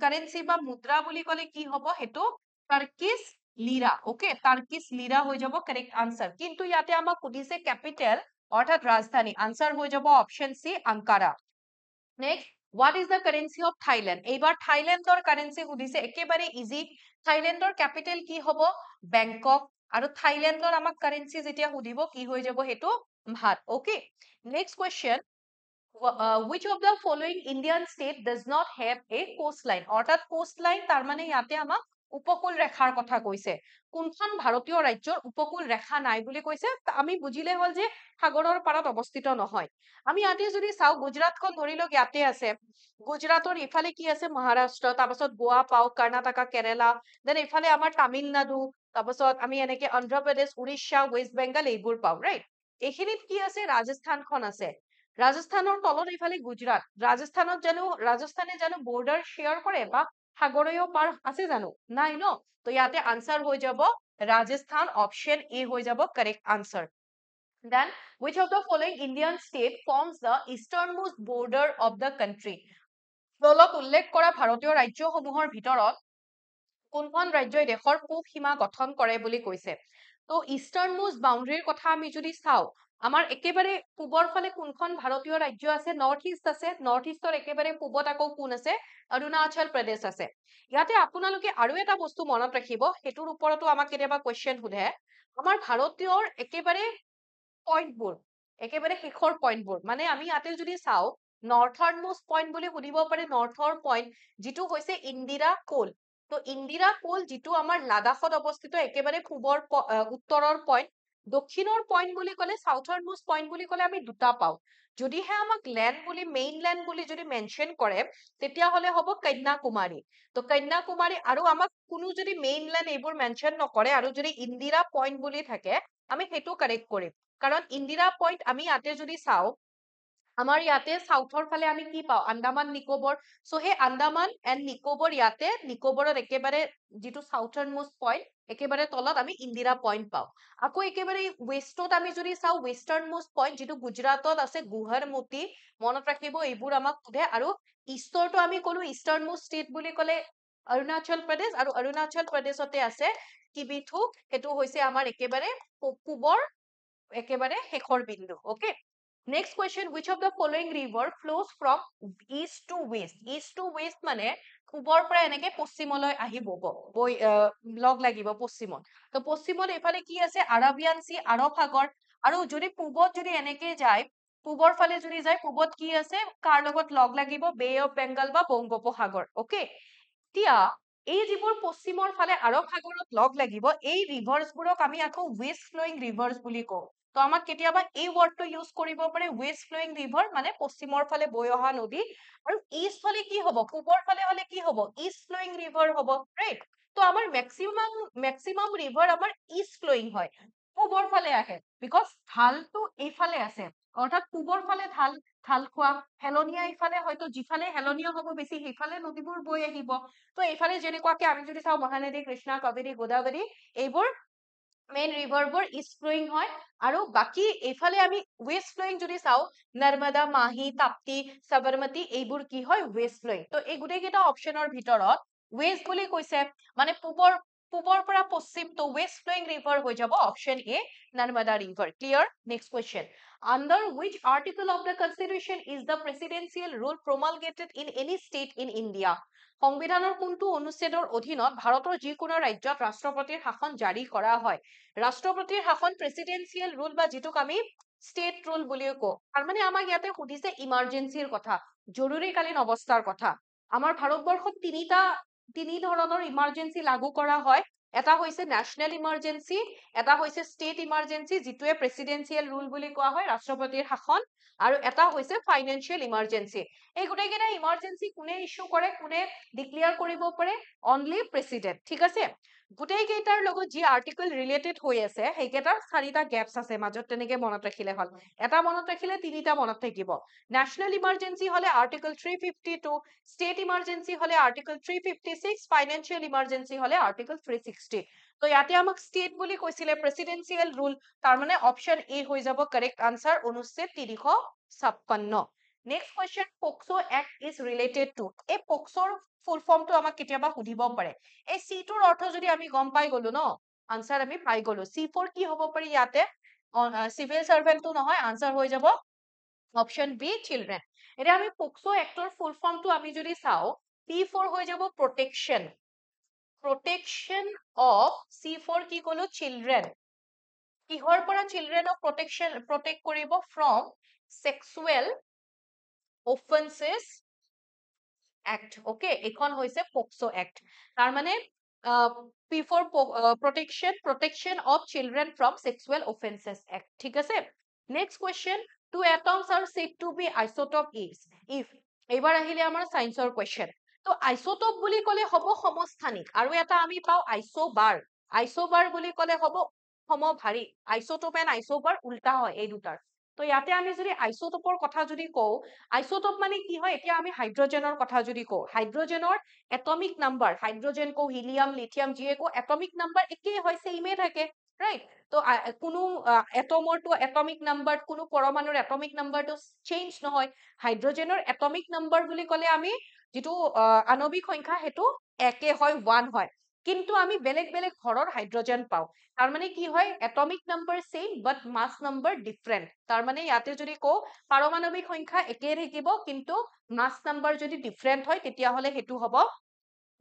কাৰেন্সি বা মুদ্ৰা বুলি ক'লে কি হ'ব সেইটো টাৰ্কিছ লিৰা ওকে টাৰ্কিছ লিৰা হৈ যাব কাৰেক্ট আনসাৰ কিন্তু ইয়াতে আমাক সুধিছে কেপিটেল অৰ্থাৎ ৰাজধানী আনসাৰ হৈ যাব option C Ankara next what is the currency of Thailand এইবাৰ থাইলেণ্ডৰ কাৰেন্সি সুধিছে একেবাৰে ইজি থাইলেণ্ডৰ কেপিটেল কি হ'ব বেংকক আৰু থাইলেণ্ডৰ আমাক কাৰেন্সি যেতিয়া সুধিব কি হৈ যাব সেইটো ভাত okay next question which of the following Indian state does not have a coastline অৰ্থাৎ coastline তাৰ মানে ইয়াতে আমাক উপকূল ৰেখাৰ কথা কৈছে কোনখন ভাৰতীয় ৰাজ্যৰ উপকূল ৰেখা নাই বুলি কৈছে আমি বুজিলে হ'ল যে সাগৰৰ পাৰত অৱস্থিত নহয় আমি ইয়াতে যদি চাও গুজৰাটখন ধৰি লওক ইয়াতে আছে গুজৰাটৰ ইফালে কি আছে মহাৰাষ্ট্ৰ তাৰপাছত গোৱা পাও কৰ্ণাটকা কেৰেলা দেন ইফালে আমাৰ তামিলনাডু তাৰপাছত আমি এনেকে অন্ধ্ৰপ্ৰদেশ উৰিষ্যা ৱেষ্ট বেংগল এইবোৰ পাওঁ ৰাইট এইখিনিত কি আছে ৰাজস্থানখন আছে ৰাজস্থানৰ তলত ইফালে গুজৰাট ৰাজস্থানে জানো বৰ্ডাৰ শ্বেয়াৰ কৰে বা সাগৰীয় পাৰ আছে জানো নাই ন তো ইয়াতে আনসাৰ হৈ যাব ৰাজস্থান অপচন এ হৈ যাব correct answer then which of the following Indian state forms the easternmost border of the country তলত উল্লেখ কৰা ভাৰতীয় ৰাজ্যসমূহৰ ভিতৰত কোনখন ৰাজ্যই দেশৰ পূব সীমা গঠন কৰে বুলি কৈছে তো ইষ্টাৰ্ণ মোষ্ট বাউণ্ডাৰীৰ কথা আমি যদি চাওঁ আমাৰ একেবাৰে পূবৰ ফালে কোনখন ভাৰতীয় ৰাজ্য আছে নৰ্থ ইষ্টৰ একেবাৰে পূবত আকৌ কোন আছে অৰুণাচল প্ৰদেশ আছে ইয়াতে আপোনালোকে আৰু এটা বস্তু মনত ৰাখিব সেইটোৰ ওপৰতো আমাক কেতিয়াবা কুৱেশ্যন সোধে আমাৰ ভাৰতীয়ৰ একেবাৰে পইণ্টবোৰ একেবাৰে শেষৰ পইণ্টবোৰ মানে আমি ইয়াতে যদি চাওঁ নৰ্থৰ মোষ্ট পইণ্ট বুলি সুধিব পাৰে নৰ্থৰ পইণ্ট যিটো হৈছে ইন্দিৰা কোল তো ইন্দিৰা কোল যিটো আমাৰ লাডাখত অৱস্থিত একেবাৰে পূবৰ উত্তৰৰ পইণ্ট, দক্ষিণৰ পইণ্ট বুলি ক'লে সাউথাৰ্ণ মোষ্ট পইণ্ট বুলি ক'লে আমি দুটা পাওঁ। যদিহে আমাক লেণ্ড বুলি মেইন লেণ্ড বুলি যদি মেনশ্যন কৰে তেতিয়াহ'লে হ'ব কন্যাকুমাৰী। তো কন্যাকুমাৰী আৰু আমাক কোনো যদি মেইন লেণ্ড এইবোৰ মেনশ্যন নকৰে আৰু যদি ইন্দিৰা পইণ্ট বুলি থাকে আমি সেইটো কাৰেক্ট কৰিম। কাৰণ ইন্দিৰা পইণ্ট আমি ইয়াতে যদি চাওঁ আমাৰ ইয়াতে সাউথৰ ফালে আমি কি পাওঁ আন্দামান নিকোবৰ। সো সেই আন্দামান এণ্ড নিকোবৰ ইয়াতে নিকোবৰত একেবাৰে যিটো সাউথাৰ্ণ মোষ্ট পইণ্ট একেবাৰে তলত আমি ইন্দিৰা পইণ্ট পাওঁ। আকৌ একেবাৰে ৱেষ্টত আমি যদি চাওঁ ৱেষ্টাৰ্ণ মোষ্ট পইণ্ট যিটো গুজৰাটত আছে গুহৰমতি, মনত ৰাখিব এইবোৰ আমাক সোধে। আৰু ইষ্টৰটো আমি ক'লো ইষ্টাৰ্ণ মোষ্ট ষ্টেট বুলি ক'লে অৰুণাচল প্ৰদেশ, আৰু অৰুণাচল প্ৰদেশতে আছে কিবিথু, সেইটো হৈছে আমাৰ একেবাৰে পূবৰ একেবাৰে শেষৰ বিন্দু। Okay, next question, which of the following river flows from east to west? East to west মানে পূবৰ পৰা এনেকে পশ্চিমলৈ আহিব লগ লাগিব পশ্চিমত। তো পশ্চিমত এইফালে কি আছে আৰাবিয়ান চি, আৰৱ সাগৰ। আৰু যদি পূবত যদি এনেকে যায় পূবৰ ফালে যদি যায় পূবত কি আছে কাৰ লগত লগ লাগিব বে অফ বেংগল বা বংগোপসাগৰ। অকে, এতিয়া এই যিবোৰ পশ্চিমৰ ফালে আৰৱ সাগৰত লগ লাগিব এই ৰিভাৰ্ছবোৰক আমি আকৌ ৱেষ্ট ফ্লয়িং ৰিভাৰ্ছ বুলি কওঁ। তো আমাক কেতিয়াবা এই ৱৰ্ডটো ইউজ কৰিব পাৰে ৱেষ্ট ফ্লয়িং ৰিভাৰ মানে পশ্চিমৰ ফালে বৈ অহা নদী। আৰু ইষ্ট ফালে কি হ'ব পূবৰ ফালে হলে কি হ'ব ইষ্ট ফ্লয়িং ৰিভাৰ হ'ব, ৰাইট। তো আমাৰ মেক্সিমাম ৰিভাৰ আমাৰ ইষ্ট ফ্লয়িং হয়, পূবৰ ফালে আহে বিকজ ঢালটো এইফালে আছে, অৰ্থাৎ পূবৰ ফালে ঢাল খোৱা হেলনীয়া ইফালে হয়তো যিফালে হেলনীয়া হ'ব বেছি সেইফালে নদীবোৰ বৈ আহিব। তো এইফালে যেনেকুৱাকে আমি যদি চাওঁ মহানদী কৃষ্ণা কাবেৰী গোদাবৰী এইবোৰ মেইন ৰিভাৰবোৰ ইষ্ট ফ্লয়িং হয়। আৰু বাকী এইফালে আমি ৱেষ্ট ফ্লয়িং যদি চাওঁ নৰ্মদা মাহি তাপ্তি সাবৰমতি এইবোৰ কি হয় ৱেষ্ট ফ্লয়িং। তো এই গোটেইকেইটা অপশ্যনৰ ভিতৰত ৱেষ্ট বুলি কৈছে মানে পূবৰ পৰা পশ্চিম, তো ৱেষ্ট ফ্লয়িং ৰিভাৰ হৈ যাব option A Narmada river. Clear? Next question, under which article of the constitution is the presidential rule promulgated in any state in India? সংবিধানৰ কোনটো অনুচ্ছেদৰ অধীনত ভাৰতৰ যিকোনো ৰাজ্যত ৰাষ্ট্ৰপতিৰ শাসন জাৰি কৰা হয়? ৰাষ্ট্ৰপতিৰ শাসন প্ৰেচিডেন্সিয়েল ৰুল বা যিটোক আমি ষ্টেট ৰুল বুলিও কওঁ। তাৰ মানে আমাক ইয়াতে সুধিছে ইমাৰ্জেঞ্চিৰ কথা, জৰুৰীকালীন অৱস্থাৰ কথা। আমাৰ ভাৰতবৰ্ষত তিনি ধৰণৰ ইমাৰ্জেঞ্চি লাগু কৰা হয়। এটা হৈছে নেশ্যনেল ইমাৰ্জেঞ্চি, এটা হৈছে ষ্টেট ইমাৰ্জেঞ্চি যিটোৱে প্ৰেচিডেন্সিয়েল ৰুল বুলি কোৱা হয় ৰাষ্ট্ৰপতিৰ শাসন, আৰু এটা হৈছে ফাইনেন্সিয়েল ইমাৰ্জেঞ্চি। এই গোটেইকেইটা ইমাৰ্জেঞ্চি কোনে ইছ্যু কৰে কোনে ডিক্লেয়াৰ কৰিব পাৰে অনলি প্ৰেচিডেণ্ট, ঠিক আছে। গোটেই কেইটাৰ লগত যি আৰ্টিকল ৰিলেটেড হৈ আছে সেইকেইটাৰ 4টা গেপছ আছে মাজত, তেনেকে মনত ৰাখিলে হ'ল। এটা মনত ৰাখিলে 3টা মনত থাকিব। নেশ্যনেল ইমাৰ্জেঞ্চি হলে আৰ্টিকল 352, ষ্টেট ইমাৰ্জেঞ্চি হলে আৰ্টিকল 356, ফাইনেন্সিয়েল ইমাৰ্জেঞ্চি হলে আৰ্টিকল 360। তো ইয়াতে আমাক ষ্টেট বুলি কৈছিলে প্ৰেচিডেন্সিয়েল ৰুল, তাৰ মানে অপশ্যন এ হৈ যাব কাৰেক্ট আনসাৰ অনুচ্ছেদ 356। Next question, POCSO act is related two. এই পক্সোৰ ফুল ফৰ্মটো আমাক কেতিয়াবা সুধিব পাৰে। এই চিটোৰ অৰ্থ যদি আমি গম পাই গলো ন আনসাৰ আমি পাই গলো। C4 কি হ'ব পাৰি ইয়াতে চিভিল সাৰ্ভেন্টটো নহয়, আনসাৰ হৈ যাব অপশ্যন বি চিলড্ৰেন। এতিয়া আমি পক্সো এক্টৰ ফুল ফৰ্মটো আমি যদি চাওঁ P4 হৈ যাব প্ৰটেকশ্যন অফ, C4 কি কলো চিলড্ৰেন। কিহৰ পৰা চিলড্ৰেনক প্ৰটেক্ট কৰিব from sexual offences act. Okay, এইখন হৈছে পক্সো এক্ট। তাৰ মানে P4 protection of children from sexual offenses act, ঠিক আছে। Next question, two atoms are said to be isotope if। এইবাৰ আহিলে আমাৰ সায়েন্সৰ কুৱেশ্যন। তো আইসোটোপ বুলি ক'লে হ'ব সমস্থানিক, আৰু এটা আমি পাওঁ আইসোবাৰ। আইসোবাৰ বুলি ক'লে হ'ব সমভাৰী। আইসোটোপ এণ্ড আইসোবাৰ উল্টা হয় এই দুটাৰ। তো ইয়াতে আমি যদি আইসোটোপৰ কথা যদি কওঁ, আইসোটোপ মানে কি হয়, এতিয়া আমি হাইড্ৰজেনৰ কথা যদি কওঁ হাইড্ৰজেনৰ এটমিক নাম্বাৰ, হাইড্ৰজেন কওঁ হিলিয়াম লিথিয়াম যিয়ে কওঁ এটমিক নাম্বাৰ একেই হয়, সেমে থাকে, ৰাইট। তো কোনো এটমৰটো এটমিক নাম্বাৰ কোনো পৰমাণুৰ এটমিক নাম্বাৰটো চেঞ্জ নহয়। হাইড্ৰজেনৰ এটমিক নাম্বাৰ বুলি ক'লে আমি যিটো আণৱিক সংখ্যা সেইটো একে হয় 1 হয়, কিন্তু আমি বেলেগ বেলেগ ঘৰৰ হাইড্ৰজেন পাওঁ। তাৰ মানে কি হয় এটমিক নাম্বাৰ সেম বাট মাছ নাম্বাৰ ডিফাৰেণ্ট। তাৰ মানে ইয়াতে যদি কওঁ পাৰমাণৱিক সংখ্যা একেই থাকিব কিন্তু মাছ নাম্বাৰ যদি ডিফাৰেণ্ট হয় তেতিয়াহ'লে সেইটো হ'ব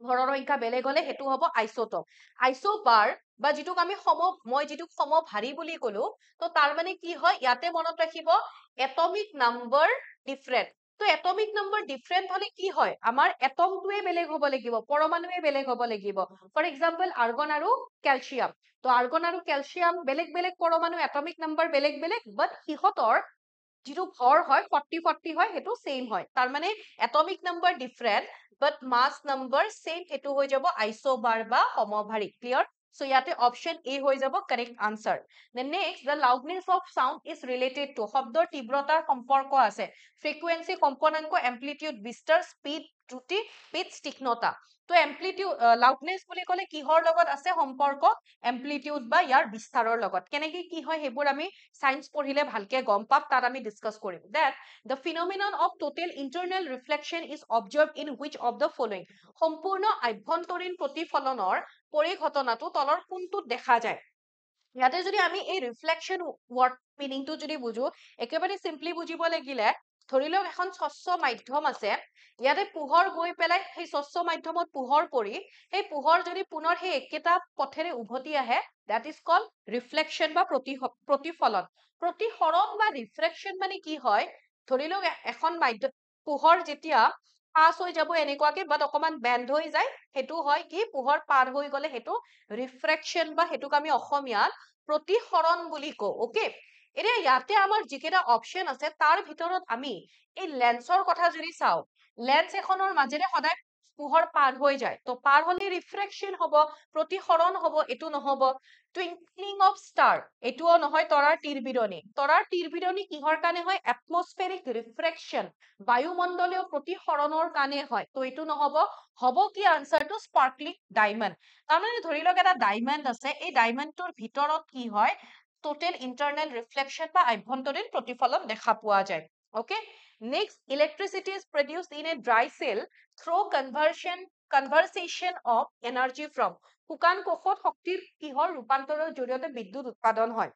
ঘৰৰ সংখ্যা বেলেগ হলে সেইটো হ'ব আইসোটোপ। আইসোবাৰ বা যিটোক আমি মই যিটোক সমভাৰী বুলি কলো, তো তাৰ মানে কি হয় ইয়াতে মনত ৰাখিব এটমিক নাম্বাৰ ডিফাৰেণ্ট তো এটমিক নাম্বাৰ ডিফাৰেণ্ট হলে কি হয় আমাৰ এটমটোৱে বেলেগ হ'ব লাগিব পৰমাণুৱে বেলেগ হ'ব লাগিব ফৰ এক্সাম্পল আৰ্গন আৰু কেলছিয়াম তো আৰ্গন আৰু কেলছিয়াম বেলেগ বেলেগ পৰমাণু এটমিক নাম্বাৰ বেলেগ বেলেগ বাট সিহঁতৰ যিটো ভৰ হয় 40 হয় সেইটো সেম হয় তাৰ মানে atomic number different but mass number same সেইটো হৈ যাব আইসোবাৰ বা সমভাৰী ক্লিয়াৰ সো ইয়াতে অপশন এ হৈ যাব correct answer then next the loudness of sound is related to শব্দৰ তীব্ৰতাৰ সম্পৰ্ক আছে ফ্ৰিকুৱেন্সি কম্পনাঙ্ক এমপ্লিটিউড বিস্তাৰ স্পীড ত্ৰুটি পিচ তীক্ষ্ণতা তো এমপ্লিটিউড লাউডনেস বুলি ক'লে কিহৰ লগত আছে সম্পৰ্ক এমপ্লিটিউড বা ইয়াৰ বিস্তাৰৰ লগত কেনেকৈ কি হয় হেবোৰ আমি সায়েন্স পঢ়িলে ভালকে গম পাম তাত আমি ডিসকাস কৰিম that the phenomenon of total internal reflection is observed in which of the following সম্পূৰ্ণ আভ্যন্তৰীণ প্ৰতিফলনৰ পৰিঘটনাটো তলৰ কোনটোত দেখা যায় ইয়াতে যদি আমি এই ৰিফ্লেকশন ওয়াৰ্ড মিনিংটো যদি বুঝো একেবাৰে সিম্পলি বুজিব লাগিলে ধৰি লওক এখন স্বচ্ছ মাধ্যম আছে ইয়াতে পোহৰ গৈ পেলাই সেই স্বচ্ছ মাধ্যমত পোহৰ পৰি সেই পোহৰ যদি পুনৰ সেই একেটা পথেৰে উভতি আহে দ্যাট ইজ কল্ড ৰিফ্লেকশন বা প্ৰতিফলন প্ৰতিসৰণ বা ৰিফ্লেকশন মানে কি হয় ধৰি লওক এখন মাধ্যম পোহৰ যেতিয়া পাছ হৈ যাব এনেকুৱাকে বাট অকমান বেন্ড হৈ যায় সেইটো হয় কি পোহৰ পাৰ হৈ গলে সেইটো ৰিফ্ৰেকশন বা হেতুক আমি অসমীয়াত প্ৰতিসৰণ বুলি কওঁ ওকে এতিয়া ইয়াতে আমাৰ যিকেইটা অপশন আছে তাৰ ভিতৰত আমি এই লেন্সৰ কথা যদি চাও লেন্স এখনৰ মাজেৰে সদায় পোহৰ পাৰ হৈ যায় তো পাৰ হলে ৰিফ্ৰেকশন হ'ব প্ৰতিসৰণ হ'ব এটো নহব টুইংকলিং অফ ষ্টাৰ এটোও নহয় তৰাৰ তীৰবিৰণী কিহৰ কাৰণে হয় এটমস্ফেৰিক ৰিফ্ৰেকশন বায়ুমণ্ডলীয় প্ৰতিসৰণৰ কাৰণে হয় তো এটো নহব হ'ব কি আনসাৰটো স্পাৰ্কলিং ডায়মণ্ড তাৰমানে ধৰি লওক এটা ডায়মণ্ড আছে এই ডায়মণ্ডটোৰ ভিতৰত কি হয় টোটাল ইন্টাৰনেল ৰিফ্লেকশন বা আভ্যন্তৰীণ প্ৰতিফলন দেখা পোৱা যায় okay next electricity is produced in a dry cell through conversion of energy from শুকান কোষত শক্তিৰ কিহৰ ৰূপান্তৰৰ জৰিয়তে বিদ্যুৎ উৎপাদন হয়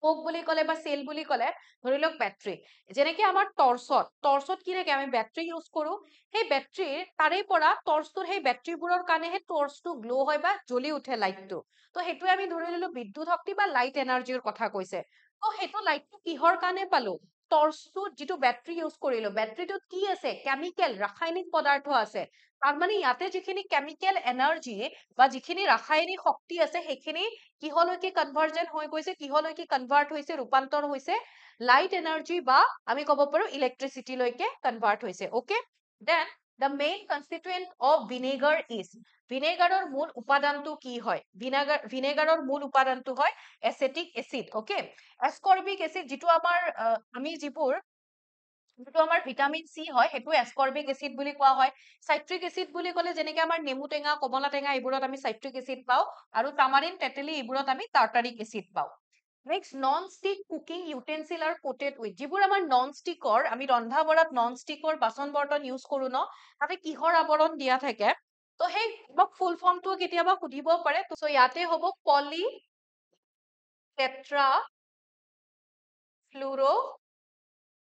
কোক বুলি ক'লে বা সেল বুলি ক'লে ধৰি লওক বেটাৰী যেনেকে আমাৰ টৰ্চত কি থাকে আমি বেটাৰী ইউজ কৰো সেই বেটাৰীৰ তাৰে পৰা টৰ্চটোৰ সেই বেটাৰীবোৰৰ কাৰণেহে টৰ্চটো গ্লো হয় বা জ্বলি উঠে লাইটটো তো সেইটো আমি ধৰি ললো বিদ্যুৎ শক্তি বা লাইট এনাৰ্জিৰ কথা কৈছে তো সেইটো লাইটটো কিহৰ কাৰণে পালো টৰ্চটোত যিটো বেটাৰী ইউজ কৰিলো বেটাৰীটোত কি আছে কেমিকেল ৰাসায়নিক পদাৰ্থ আছে তাৰ মানে ইয়াতে যিখিনি কেমিকেল এনাৰ্জি বা যিখিনি ৰাসায়নিক শক্তি আছে সেইখিনি কিহলৈকে কনভাৰ্জন হৈ গৈছে কিহলৈকে কনভাৰ্ট হৈছে ৰূপান্তৰ হৈছে লাইট এনাৰ্জি বা আমি ক'ব পাৰো ইলেক্ট্ৰিচিটি লৈকে কনভাৰ্ট হৈছে okay then the main constituent of vinegar is ভিনেগাৰৰ মূল উপাদানটো কি হয় ভিনেগাৰৰ মূল উপাদানটো হয় acetic acid okay ascorbic acid যিটো আমাৰ আমি যিবোৰ যিটো আমাৰ ভিটামিন সি হয় সেইটো এসকৰ্বিক এসিড বুলি কোৱা হয় সাইট্ৰিক এসিড বুলি ক'লে যেনেকে আমাৰ নেমু টেঙা কমলা টেঙা এইবোৰত আমি সাইট্ৰিক এসিড পাওঁ আৰু টামাৰিন তেতেলী এইবোৰত আমি টাৰ্টাৰিক এসিড পাওঁ নেক্সট নন ষ্টিক কুকিং ইউটেনচিল আৰু কোটেড উইথ যিবোৰ আমাৰ নন ষ্টিকৰ আমি ৰন্ধা বঢ়াত নন ষ্টিকৰ বাচন বৰ্তন ইউজ কৰো ন তাতে কিহৰ আৱৰণ দিয়া থাকে তো সেই ফুল ফৰ্মটো কেতিয়াবা সুধিব পাৰে তো ইয়াতে হ'ব পলি টেট্ৰা ফ্লুৰো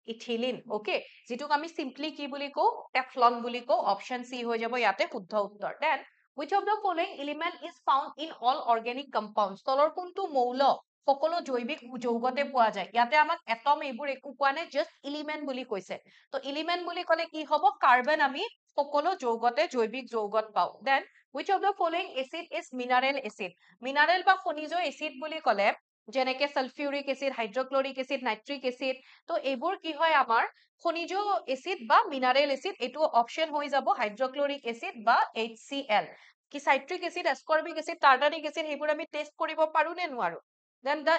ইথিলিন ওকে যিটোক আমি সিম্পলি কি বুলি কওঁ টেফলন বুলি কওঁ অপশন সি হৈ যাব ইয়াতে শুদ্ধ উত্তৰ then which of the following element is found in all organic compounds তলৰ কোনটো মৌল সকলো জৈৱিক যৌগতে পোৱা যায় ইয়াতে আমাক এটম এইবোৰ একো কোৱা নাই জাস্ট এলিমেন্ট বুলি কৈছে তো এলিমেন্ট বুলি ক'লে কি হ'ব কাৰ্বন আমি সকলো যৌগতে জৈৱিক যৌগত পাওঁ then which of the following acid is mineral acid mineral বা খনিজ এচিড বুলি ক'লে যেনেকে sulphuric acid hydrochloric acid nitric acid তো এইবোৰ কি হয় আমাৰ খনিজ এসিড বা মিনাৰেল এসিড এইটো অপশন হৈ যাব হাইড্ৰক্লোৰিক এসিড বা HCl কি সাইট্ৰিক এসিড এসকৰ্বিক এসিড টাৰ্টাৰিক এসিড সেইবোৰ আমি টেষ্ট কৰিব পাৰো নে নোৱাৰো then the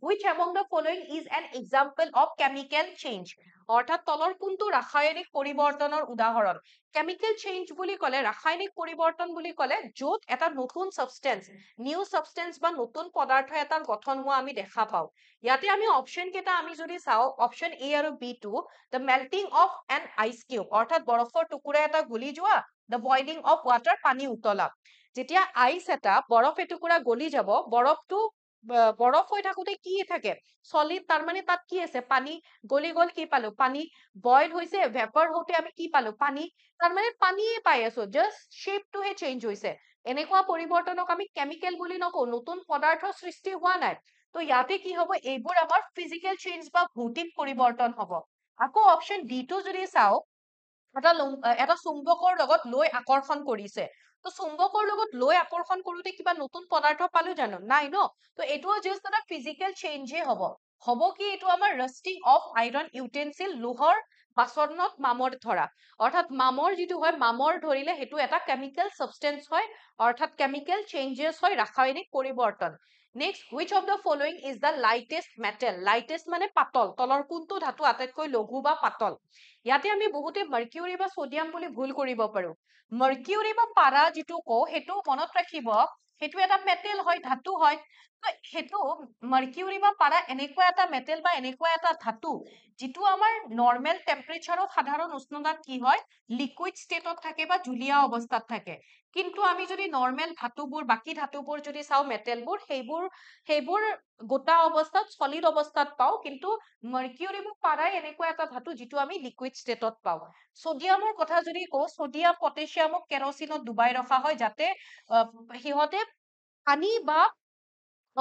which among the following is an example of chemical change অৰ্থাৎ তলৰ কোনটো ৰাসায়নিক পৰিৱৰ্তনৰ উদাহৰণ কেমিকেল চেঞ্জ বুলি ক'লে ৰাসায়নিক পৰিৱৰ্তন বুলি ক'লে য'ত এটা নতুন সাবস্টেন্স নিউ সাবস্টেন্স বা নতুন পদাৰ্থ এটা গঠন হোৱা আমি দেখা পাওঁ ইয়াতে আমি অপশন কেইটা আমি যদি চাওঁ অপশন এ আৰু বি টো the melting of an ice cube অৰ্থাৎ বৰফৰ টুকুৰা এটা গলি যোৱা the boiling of water পানী উতলা যেতিয়া আইচ এটা বৰফ এটুকুৰা গলি যাব বৰফটো বৰফ হৈ থাকোতে কি থাকে সলিড তাৰ মানে তাত কি আছে পানী গলি গল কি পালো পানী বইল হৈছে ভেপাৰ হওঁতে আমি কি পালো পানী তাৰ মানে পানীয়ে পাই আছো জাস্ট শেপটোহে চেঞ্জ হৈছে এনেকুৱা পৰিৱৰ্তনক আমি কেমিকেল বুলি নকওঁ নতুন পদাৰ্থ সৃষ্টি হোৱা নাই তো ইয়াতে কি হ'ব এইবোৰ আমাৰ ফিজিক্যাল চেঞ্জ বা ভৌতিক পৰিৱৰ্তন হ'ব আকৌ অপশ্যন ডি টো যদি চাওঁ, এটা চুম্বকৰ লগত লৈ আকৰ্ষণ কৰিছে। তো চুম্বকৰ লগত লৈ আকৰ্ষণ কৰোতে কিবা নতুন পদাৰ্থ পালো জানো? নাই ন? তো এইটোও জাষ্ট এটা ফিজিকেল চেঞ্জে হ'ব। হ'ব কি এইটো আমাৰ ৰাষ্টিং অফ আইৰন ইউটেনচিল, লোহৰ বাচনত মামৰ ধৰা। অৰ্থাৎ মামৰ যিটো হয়, মামৰ ধৰিলে সেইটো এটা কেমিকেল সাবষ্টেন্স হয়, অৰ্থাৎ কেমিকেল চেঞ্জেছ হয়, ৰাসায়নিক পৰিৱৰ্তন। Next, which of the following is the lightest metal? lightest মানে পাতল, তলৰ কোনটো ধাতু আটাইতকৈ লঘু বা পাতল? ইয়াতে আমি বহুতে মাৰ্কিউৰি বা সোডিয়াম বুলি ভুল কৰিব পাৰো। মাৰ্কিউৰি বা পাৰা যিটো কওঁ, সেইটো মনত ৰাখিব, সেইটো এটা মেটেল হয়, ধাতু হয়। তো সেইটো মাৰ্কিউৰি বা পাৰা এনেকুৱা এটা মেটেল বা এনেকুৱা এটা ধাতু যিটো আমাৰ নৰ্মেল টেম্পাৰেচাৰত সাধাৰণ উষ্ণতাত কি হয়, লিকুইড ষ্টেটত থাকে বা জুলীয়া অৱস্থাত থাকে। কিন্তু আমি যদি নৰ্মেল ধাতুবোৰ, বাকী ধাতুবোৰ যদি চাওঁ, মেটেলবোৰ, সেইবোৰ গোটা অৱস্থাত, সলিড অৱস্থাত পাওঁ। কিন্তু মাৰ্কিউৰি বা পাৰাই এনেকুৱা এটা ধাতু যিটো আমি লিকুইড ষ্টেটত পাওঁ। সোডিয়ামৰ কথা যদি কওঁ, সোডিয়াম পটাছিয়ামক কেৰচিনত ডুবাই ৰখা হয়, যাতে সিহঁতে পানী বা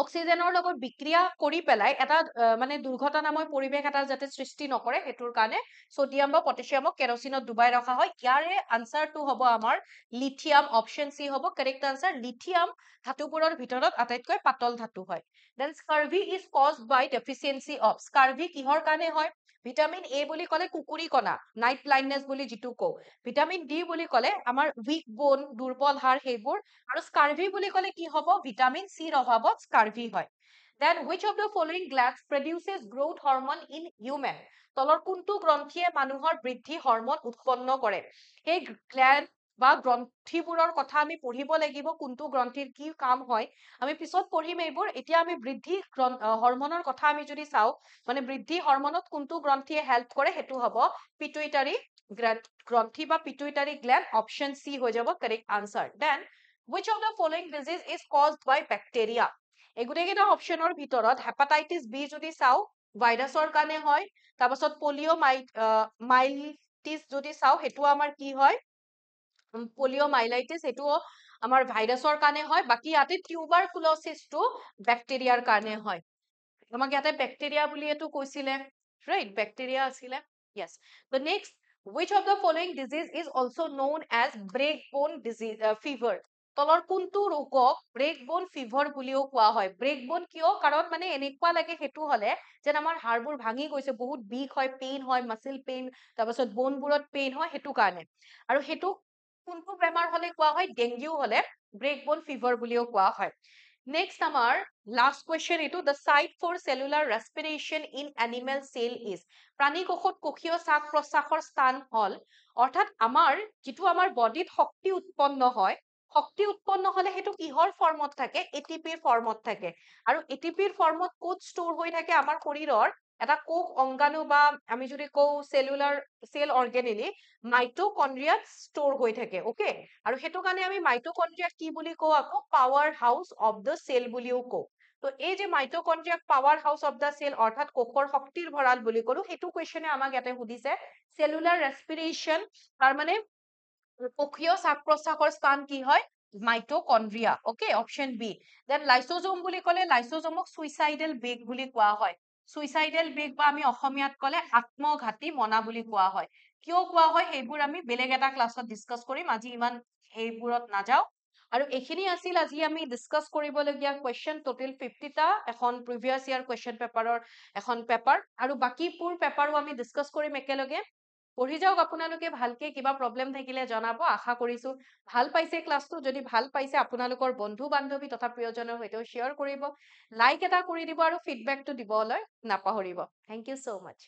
অক্সিজেনৰ লগত বিক্ৰিয়া কৰি পেলাই এটা মানে দুৰ্ঘটনাময় পৰিৱেশ এটা যাতে সৃষ্টি নকৰে, সেইটোৰ কাৰণে সোডিয়াম বা পটাছিয়ামক কেৰচিনত ডুবাই ৰখা হয়। ইয়াৰে আনসাৰটো হ'ব আমাৰ লিথিয়াম, অপশ্যন চি হ'ব কাৰেক্ট আনসাৰ। লিথিয়াম ধাতুবোৰৰ ভিতৰত আটাইতকৈ পাতল ধাতু হয়। Then scurvy is caused by deficiency of. Scurvy কিহৰ কাৰণে হয়? ভিটামিন এ বুলি ক'লে কুকুৰি কণা, নাইট ব্লাইণ্ডনেছ বুলি যিটো কওঁ। ভিটামিন ডি বুলি ক'লে আমাৰ উইক বোন, দুৰ্বল হাড়, সেইবোৰ। আৰু স্কাৰ্ভি বুলি ক'লে কি হ'ব? ভিটামিন চিৰ অভাৱত স্কাৰ্ভি হয়। Then which of the following glands produces growth hormone in human? তলৰ কোনটো গ্ৰন্থিয়ে মানুহৰ বৃদ্ধি হৰমন উৎপন্ন কৰে? সেই গ্ল্যান্ড বা গ্ৰন্থিবোৰৰ কথা আমি পঢ়িব লাগিব, কোনটো গ্ৰন্থিৰ কি কাম হয়। আমি পিছত পঢ়িম এইবোৰ। এতিয়া আমি বৃদ্ধি হৰমনৰ কথা আমি যদি চাওঁ, মানে বৃদ্ধি হৰমনত কোনটো গ্ৰন্থিয়ে হেল্প কৰে, সেইটো হ'ব পিটুইটাৰী গ্ৰন্থি বা পিটুইটাৰী গ্ল্যান্ড। অপশ্যন চি হৈ যাব correct answer. Then which of the following disease is caused by bacteria? এই গোটেইকেইটা অপশ্যনৰ ভিতৰত হেপাটাইটিছ বি যদি চাওঁ, ভাইৰাছৰ কাৰণে হয়। তাৰপাছত মাইলিটিছ যদি চাওঁ, সেইটো আমাৰ কি হয়? মাইলাইটিছ, সেইটো আমাৰ ভাইৰাছৰ কাৰণে হয়। বাকী ইয়াতে টিউবাৰকুলোচিছটো বেক্টেৰিয়াৰ কাৰণে হয়। আমাক ইয়াতে বেক্টেৰিয়া বুলিয়েতো কৈছিলে, ৰাইট? বেক্টেৰিয়া আছিলে। Yes. The next, which of the following disease is also known as break bone disease, fever? তলৰ কোনটো ৰোগক ব্ৰেক বোন ফিভাৰ বুলিও কোৱা হয়? ব্ৰেক বোন কিয়? কাৰণ মানে এনেকুৱা লাগে সেইটো হলে যেন আমাৰ হাড়বোৰ ভাঙি গৈছে, বহুত বিষ হয়, পেইন হয়, মাসল পেইন, তাৰপাছত বোনবোৰত পেইন হয়, সেইটো কাৰণে। আৰু সেইটো কোনটো বেমাৰ হলে কোৱা হয়? ডেংগু হলে ব্ৰেক বোন ফিভাৰ বুলিও কোৱা হয়। নেক্সট আমাৰ লাষ্ট কুৱেশ্যন এইটো, the site for cellular respiration in animal cell is. প্ৰাণী কোষত কোষীয় শ্বাস প্ৰশ্বাসৰ স্থান হল, অৰ্থাৎ আমাৰ যিটো আমাৰ বডিত শক্তি উৎপন্ন হয়, শক্তি উৎপন্ন হলে সেইটো কিহৰ ফৰ্মত থাকে? এটিপিৰ ফৰ্মত থাকে। আৰু এটিপিৰ ফৰ্মত ক'ত ষ্ট'ৰ হৈ থাকে? আমাৰ শৰীৰৰ এটা কোষ অংগাণু বা আমি যদি কওঁ চেল অৰ্গেনেলি মাইটোকন্ড্ৰিয়াত ষ্ট'ৰ হৈ থাকে। ওকে, আৰু সেইটো কাৰণে আমি মাইটোকন্ড্ৰিয়াক কি বুলি কওঁ? আকৌ power house of the cell বুলিও কওঁ। তো এই যে মাইটোকন্ড্ৰিয়াক power house of the cell, অৰ্থাৎ কোষৰ শক্তিৰ ভঁৰাল বুলি কলো, সেইটো কুৱেশ্যনে আমাক ইয়াতে সুধিছে। চেলুলাৰ ৰেস্পিৰেশ্যন তাৰ মানে কোষীয় শ্বাস প্ৰশ্বাসৰ স্থান কি হয়? Mitochondria. Okay, option B. Then lysosome বুলি ক'লে, লাইসোজোমক সুইচাইডেল বেগ বুলি কোৱা হয়। সুইচাইডেল বেগ বা আমি অসমীয়াত ক'লে আত্মঘাতী মনা বুলি কোৱা হয়। কিয় কোৱা হয় সেইবোৰ আমি বেলেগ এটা ক্লাছত ডিছকাছ কৰিম, আজি ইমান সেইবোৰত নাযাওঁ। আৰু এইখিনি আছিল আজি আমি ডিছকাছ কৰিবলগীয়া কুৱেশ্যন, টোটেল 50টা, এখন প্ৰিভিয়াছ ইয়াৰ কুৱেশ্যন পেপাৰৰ এখন পেপাৰ। আৰু বাকীবোৰ পেপাৰো আমি ডিছকাছ কৰিম একেলগে। পঢ়ি যাওক আপোনালোকে ভালকে, কিবা প্ৰব্লেম থাকিলে জনাব। আশা কৰিছো ভাল পাইছে ক্লাছটো। যদি ভাল পাইছে, আপোনালোকৰ বন্ধু বান্ধৱী তথা প্ৰিয়জনৰ সৈতেও শ্বেয়াৰ কৰিব, লাইক এটা কৰি দিব আৰু ফিডবেকটো দিবলৈ নাপাহৰিব। Thank you so much.